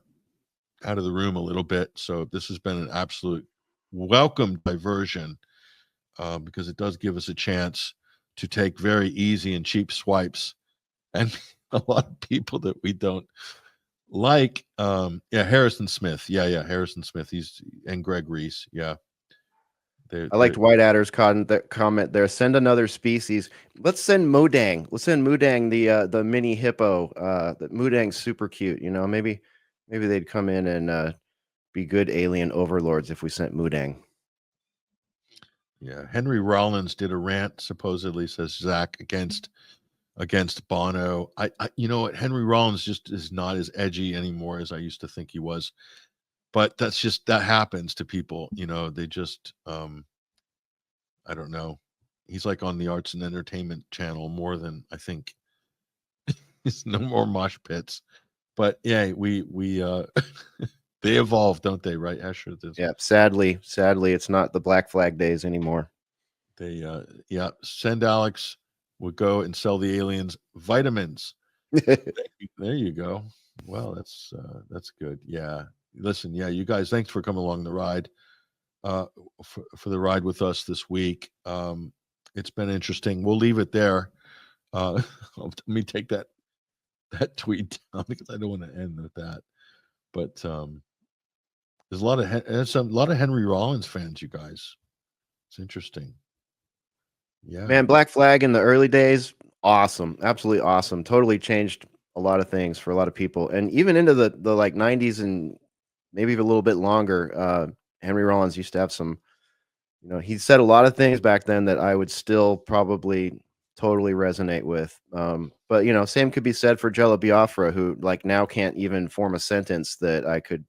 room a little bit. So this has been an absolute welcome diversion because it does give us a chance to take very easy and cheap swipes and a lot of people that we don't like. Harrison Smith. Harrison Smith. And Greg Reese. Yeah. I liked White Adder's comment there. Send another species. Let's send Modang. Let's send Modang the mini hippo. Modang's super cute. Maybe they'd come in and be good alien overlords if we sent Modang. Yeah, Henry Rollins did a rant, supposedly, says Zach, against Bono. I you know what, Henry Rollins just is not as edgy anymore as I used to think he was. But that happens to people, they just I don't know. He's like on the arts and entertainment channel more than I think. It's no more mosh pits. But yeah, we they evolve, don't they, right, Hesher? Yeah, sadly, it's not the Black Flag days anymore. They send Alex. We'll go and sell the aliens vitamins. There you go. Well, that's good. Yeah. Listen, you guys, thanks for coming along the ride, for the ride with us this week. It's been interesting. We'll leave it there. Let me take that tweet down because I don't want to end with that. But there's a lot of Henry Rollins fans, you guys. It's interesting. Yeah, man, Black Flag in the early days, awesome, absolutely awesome. Totally changed a lot of things for a lot of people, and even into the like 90s and maybe even a little bit longer. Henry Rollins used to have some, he said a lot of things back then that I would still probably totally resonate with. But same could be said for Jello Biafra, who like now can't even form a sentence that I could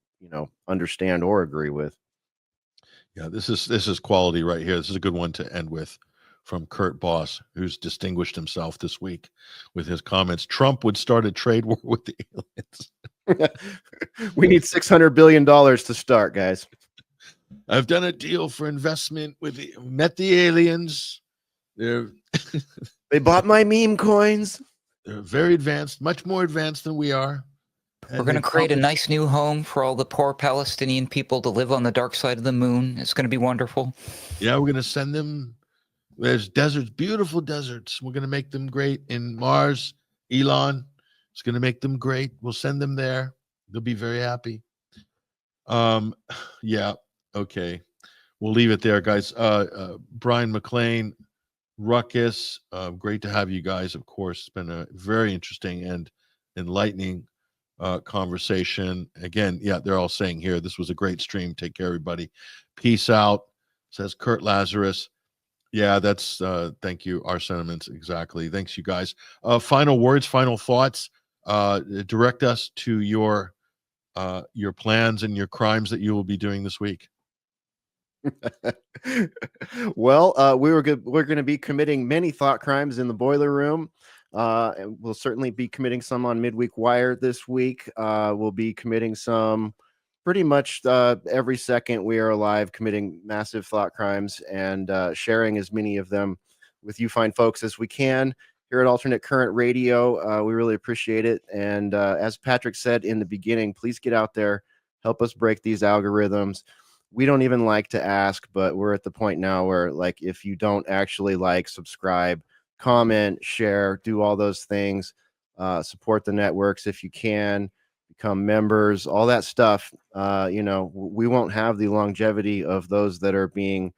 understand or agree with. Yeah, this is quality right here. This is a good one to end with, from Kurt Boss, who's distinguished himself this week with his comments. Trump would start a trade war with the aliens. We need $600 billion to start, guys. I've done a deal for investment met the aliens. They're They bought my meme coins. they're very advanced, much more advanced than we are. We're And going they to create a promise- nice new home for all the poor Palestinian people to live on the dark side of the moon. It's going to be wonderful. Yeah, we're going to send them. There's deserts, beautiful deserts. We're going to make them great in Mars. Elon is going to make them great. We'll send them there. They'll be very happy. Yeah, okay. We'll leave it there, guys. Bryan McClain, Ruckus, great to have you guys. Of course, it's been a very interesting and enlightening conversation. Again, yeah, they're all saying here, this was a great stream. Take care, everybody. Peace out, says Kurt Lazarus. Yeah, that's thank you. Our sentiments, exactly. Thanks, you guys. Final words, final thoughts. Direct us to your plans and your crimes that you will be doing this week. Well, we're going to be committing many thought crimes in the boiler room. And we'll certainly be committing some on Midweek Wire this week. We'll be committing some pretty much every second we are alive, committing massive thought crimes and sharing as many of them with you fine folks as we can here at Alternate Current Radio. We really appreciate it. And as Patrick said in the beginning, please get out there, help us break these algorithms. We don't even like to ask, but we're at the point now where, like, if you don't actually like, subscribe, comment, share, do all those things, support the networks if you can, become members, all that stuff, we won't have the longevity of those that are being,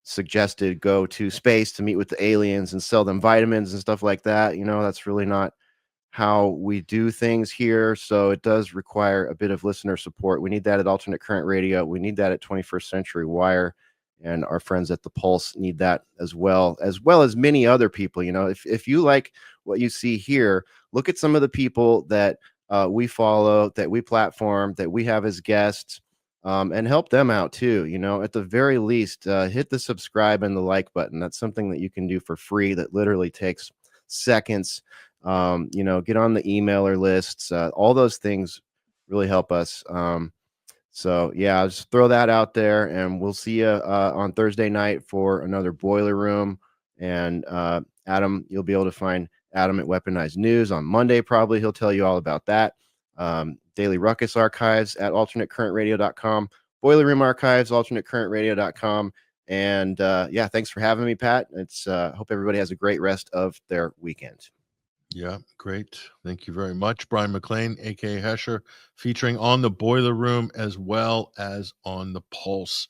suggested go to space to meet with the aliens and sell them vitamins and stuff like that. That's really not how we do things here. So it does require a bit of listener support. We need that at Alternate Current Radio. We need that at 21st Century Wire, and our friends at the Pulse need that as well as many other people. If you like what you see here, look at some of the people that we follow, that we platform, that we have as guests, and help them out too. At the very least, hit the subscribe and the like button. That's something that you can do for free that literally takes seconds. Get on the emailer lists. All those things really help us. So yeah, I'll just throw that out there, and we'll see you on Thursday night for another Boiler Room. And Adam, you'll be able to find Adam at Weaponized News on Monday. Probably he'll tell you all about that. Daily Ruckus archives at alternatecurrentradio.com. Boiler Room archives, alternatecurrentradio.com. And yeah, thanks for having me, Pat. It's hope everybody has a great rest of their weekend. Yeah, great. Thank you very much. Bryan McClain, aka Hesher, featuring on the Boiler Room as well as on the Pulse.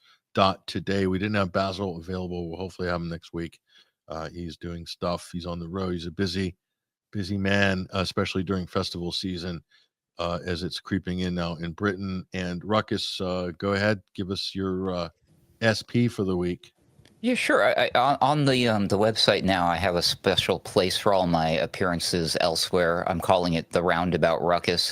Today. We didn't have Basil available. We'll hopefully have him next week. He's doing stuff. He's on the road. He's a busy man, especially during festival season, as it's creeping in now in Britain. And Ruckus, go ahead, give us your SP for the week. Yeah, sure. On the website now, I have a special place for all my appearances elsewhere. I'm calling it the Roundabout Ruckus.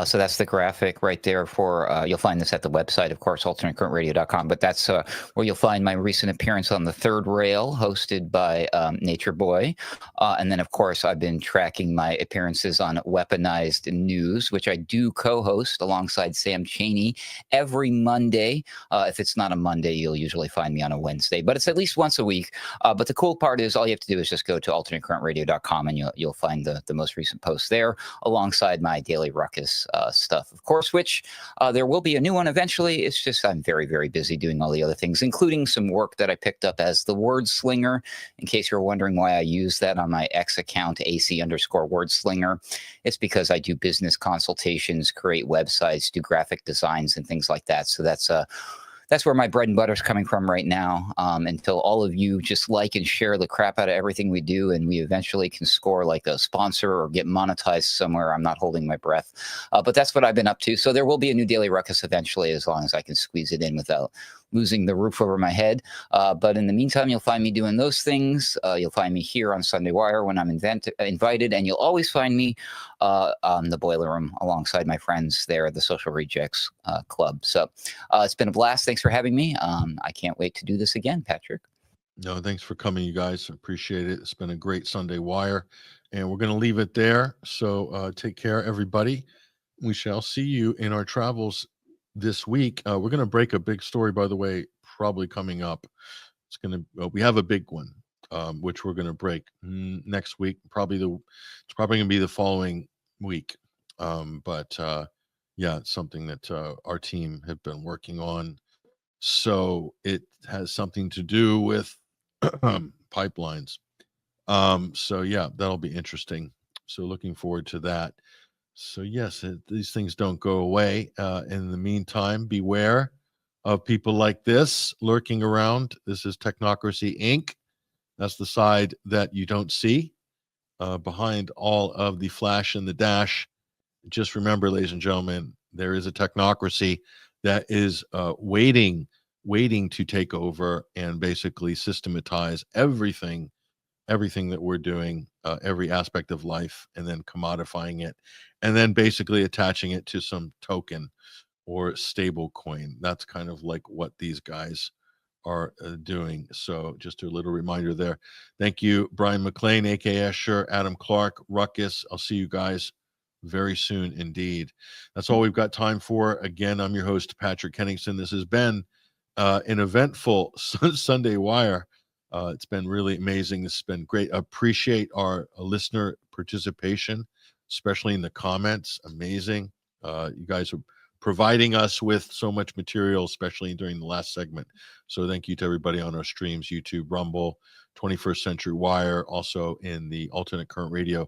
So that's the graphic right there for, you'll find this at the website, of course, alternatecurrentradio.com. But that's where you'll find my recent appearance on the Third Rail, hosted by Nature Boy. And then, of course, I've been tracking my appearances on Weaponized News, which I do co-host alongside Sam Chaney every Monday. If it's not a Monday, you'll usually find me on a Wednesday. But it's at least once a week. But the cool part is all you have to do is just go to alternatecurrentradio.com and you'll find the most recent posts there alongside my daily Ruckus stuff, of course, which there will be a new one eventually. It's just I'm very, very busy doing all the other things, including some work that I picked up as the Word Slinger. In case you're wondering why I use that on my X account, AC_Word Slinger, it's because I do business consultations, create websites, do graphic designs and things like that. So that's where my bread and butter is coming from right now, until all of you just like and share the crap out of everything we do, and we eventually can score like a sponsor or get monetized somewhere. I'm not holding my breath, but that's what I've been up to. So there will be a new Daily Ruckus eventually, as long as I can squeeze it in without losing the roof over my head. But in the meantime, you'll find me doing those things. You'll find me here on Sunday Wire when I'm invited, and you'll always find me on the Boiler Room alongside my friends there at the Social Rejects Club. So it's been a blast. Thanks for having me. I can't wait to do this again, Patrick. No, thanks for coming, you guys. Appreciate it. It's been a great Sunday Wire, and we're going to leave it there. So take care, everybody. We shall see you in our travels this week. We're going to break a big story, by the way, probably coming up. It's going to, we have a big one, which we're going to break next week. It's probably going to be the following week. But yeah, it's something that our team have been working on. So it has something to do with pipelines. So yeah, that'll be interesting. So looking forward to that. So yes, these things don't go away. In the meantime, beware of people like this lurking around. This is Technocracy Inc. That's the side that you don't see behind all of the flash and the dash. Just remember, ladies and gentlemen, there is a technocracy that is waiting to take over and basically systematize everything that we're doing, every aspect of life, and then commodifying it, and then basically attaching it to some token or stable coin. That's kind of like what these guys are doing. So just a little reminder there. Thank you, Bryan McClain, aka Hesher, Adam Clark, Ruckus. I'll see you guys very soon indeed. That's all we've got time for. Again, I'm your host, Patrick Henningsen. This has been an eventful Sunday Wire. It's been really amazing. This has been great. Appreciate our listener participation, especially in the comments. Amazing. You guys are providing us with so much material, especially during the last segment. So thank you to everybody on our streams, YouTube, Rumble, 21st Century Wire, also in the Alternate Current Radio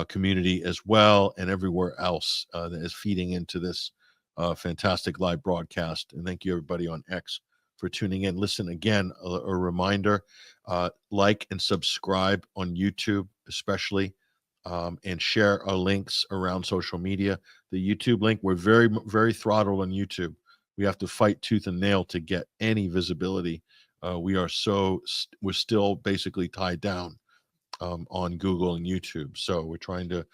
community as well, and everywhere else that is feeding into this fantastic live broadcast. And thank you everybody on X for tuning in. Listen, again, a reminder, like and subscribe on YouTube, especially, and share our links around social media. The YouTube link, we're very, very throttled on YouTube. We have to fight tooth and nail to get any visibility. We're still basically tied down on Google and YouTube. So we're trying to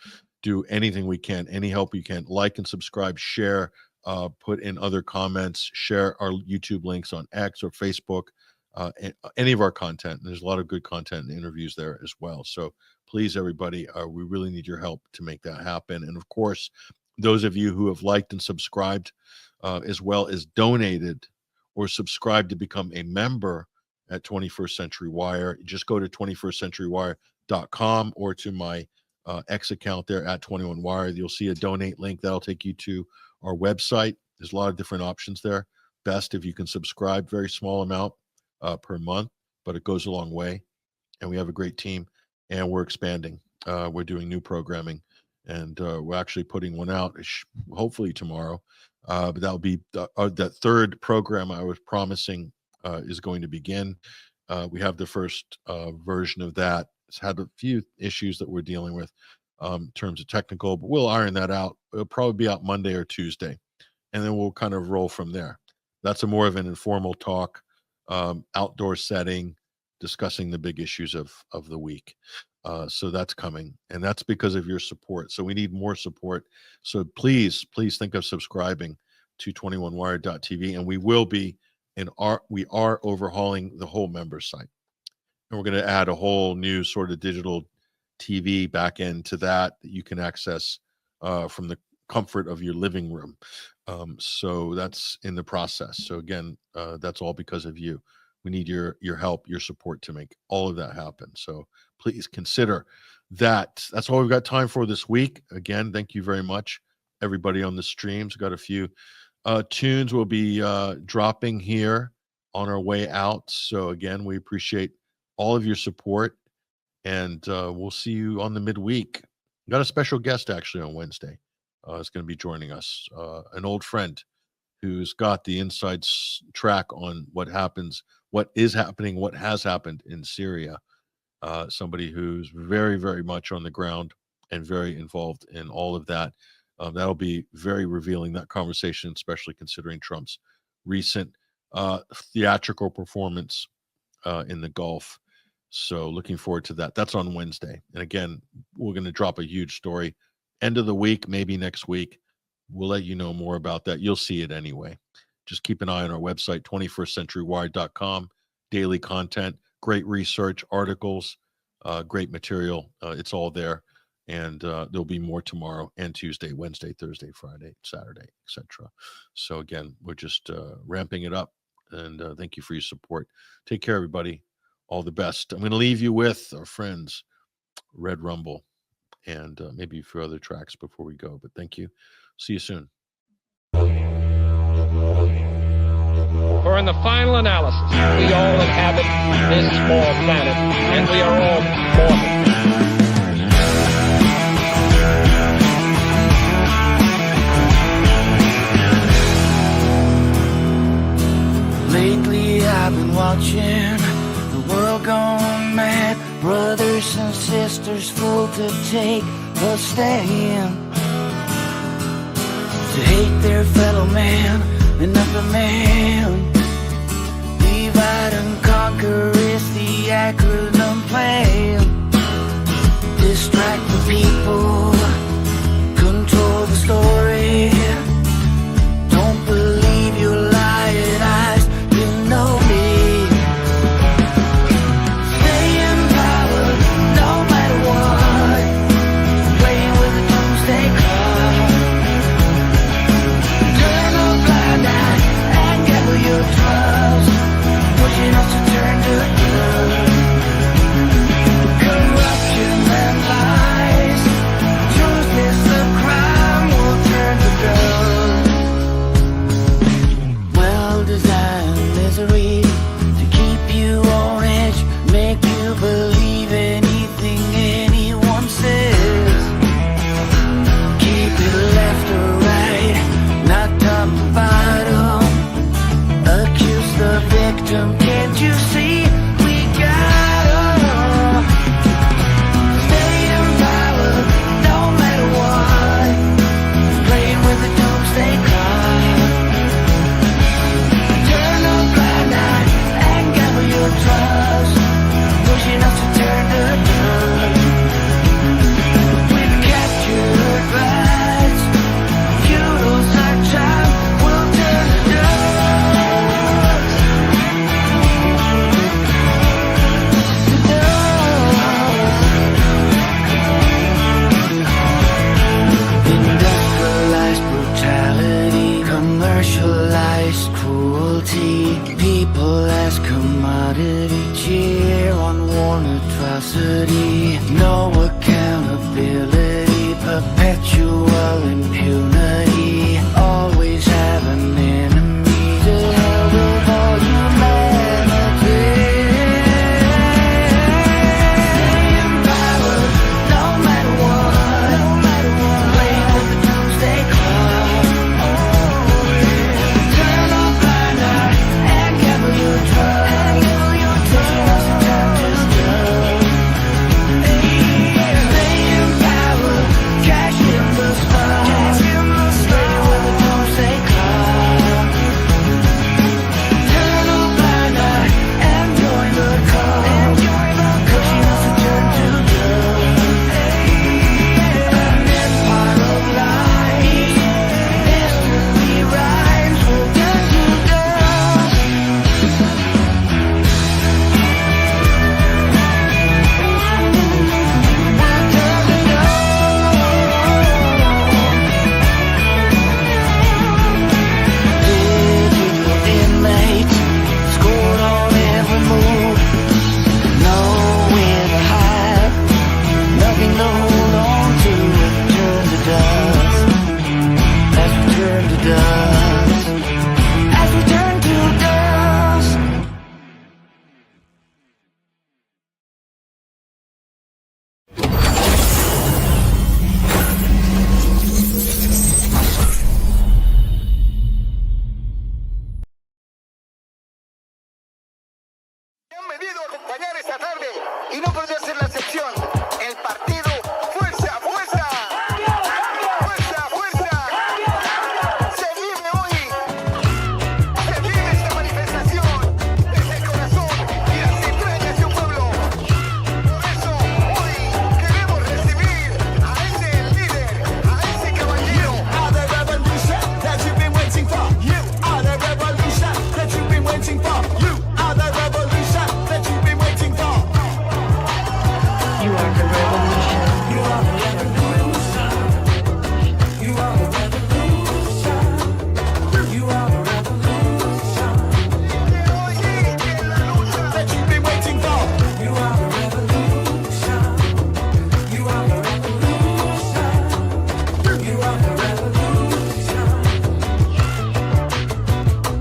do anything we can, any help we can. Like and subscribe, share, put in other comments, share our YouTube links on X or Facebook, any of our content. There's a lot of good content and interviews there as well. So please, everybody, we really need your help to make that happen. And of course, those of you who have liked and subscribed, as well as donated or subscribed to become a member at 21st Century Wire, just go to 21stcenturywire.com or to my X account there at 21Wire. You'll see a donate link that'll take you to our website. There's a lot of different options there. Best if you can subscribe, very small amount per month, but it goes a long way. And we have a great team, and we're expanding. We're doing new programming, and we're actually putting one out hopefully tomorrow. But that'll be that third program I was promising is going to begin. We have the first version of that. It's had a few issues that we're dealing with in terms of technical, but we'll iron that out. It'll probably be out Monday or Tuesday, and then we'll kind of roll from there. That's a more of an informal talk, outdoor setting, discussing the big issues of the week. So that's coming, and that's because of your support. So we need more support. So please think of subscribing to 21wire.tv, and we are overhauling the whole member site. And we're going to add a whole new sort of digital TV back end to that you can access from the comfort of your living room. So that's in the process. So again, that's all because of you. We need your help, your support to make all of that happen. So please consider that. That's all we've got time for this week. Again, thank you very much, everybody on the streams. Got a few tunes we'll be dropping here on our way out. So again, we appreciate all of your support, and we'll see you on the midweek. Got a special guest actually on Wednesday. Is going to be joining us, an old friend who's got the inside track on what is happening, what has happened in Syria. Somebody who's very, very much on the ground and very involved in all of that. That'll be very revealing, that conversation, especially considering Trump's recent theatrical performance in the Gulf. So looking forward to that. That's on Wednesday. And again, we're going to drop a huge story. End of the week, maybe next week. We'll let you know more about that. You'll see it anyway. Just keep an eye on our website, 21stcenturywire.com. Daily content, great research, articles, great material. It's all there. And there'll be more tomorrow and Tuesday, Wednesday, Thursday, Friday, Saturday, etc. So again, we're just ramping it up And thank you for your support. Take care, everybody. All the best. I'm going to leave you with our friends, Red Rumble, and maybe a few other tracks before we go. But thank you. See you soon. For in the final analysis, we all inhabit this small planet, and we are all mortal. Lately I've been watching the world gone mad. Brothers and sisters full to take a stand, to hate their fellow man, another man. Divide and conquer is the acronym plan. Distract the people, control the story. Don't believe your lying eyes, you know me. Stay in power no matter what. Playing with the doomsday clock. Turn a blind eye and gamble your trust, pushing us to turn to good. Corruption and lies, truth is the crime, will turn to dust. Well-designed misery to keep you on edge, make you believe anything anyone says. Keep it left or right, not top or bottom. Accuse the victim, can't you see we got 'em? Stay in power no matter what. Playing with the doomsday clock. Turn a blind eye and gamble your trust, pushing us to turn to dust. With captured rights, feudal time will turn to dust. Industrialized brutality, commercialized cruelty, people as commodity, cheer on worn atrocity, no accountability, perpetual impunity, always have an enemy, to hell with all humanity. Stay in power no matter what, playing with the doomsday clock. Turn a blind eye and gamble your trust, pushing us to turn to dust. Stay in power, cash in the spot. are the revolution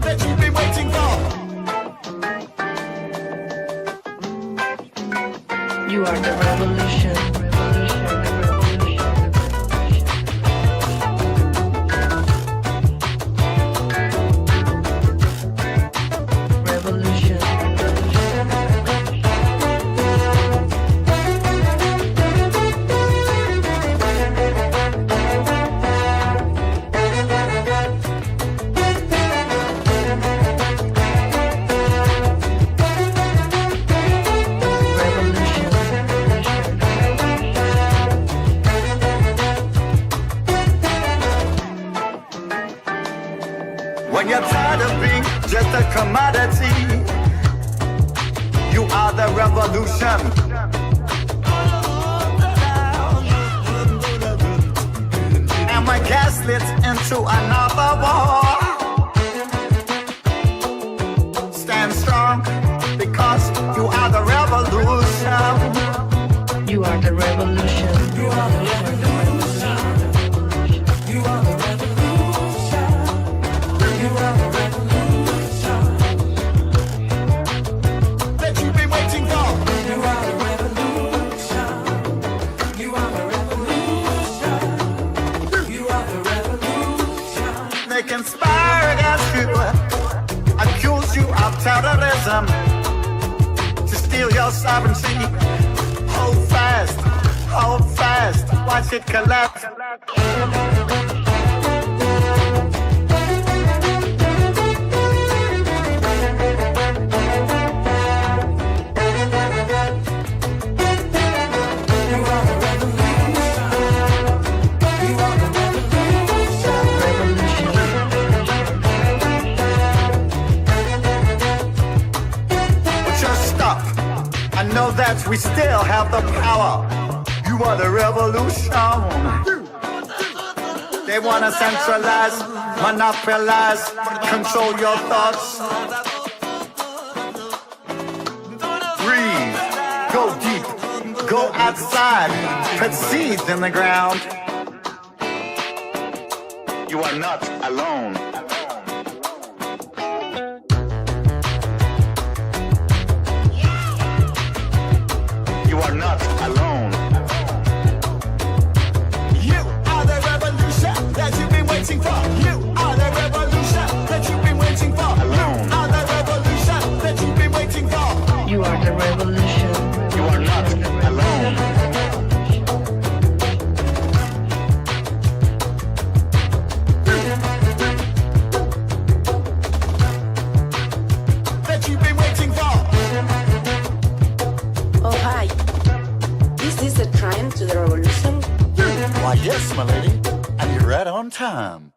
that you've been waiting for. You are the revolution. When you're tired of being just a commodity, you are the revolution. And when gas slits into another war, stand strong because you are the revolution. You are the revolution. You are the revolution. You are the revolution. You are the revolution that you've been waiting for. You are the revolution. You are the revolution. You are the revolution. They conspire against you, accuse you of terrorism, to steal your sovereignty. Hold fast, watch it collapse. I know that we still have the power. You are the revolution. They want to centralize, monopolize, control your thoughts. Breathe, go deep, go outside, put seeds in the ground. You are not alone. You are not alone. You are the revolution that you've been waiting for. You are the revolution that you've been waiting for. Alone. You are the revolution that you've been waiting for. You are the revolution. You are not alone. That you've been waiting for. Oh, hi. Is this a train to the revolution? Why, yes, my lady. And you're right on time.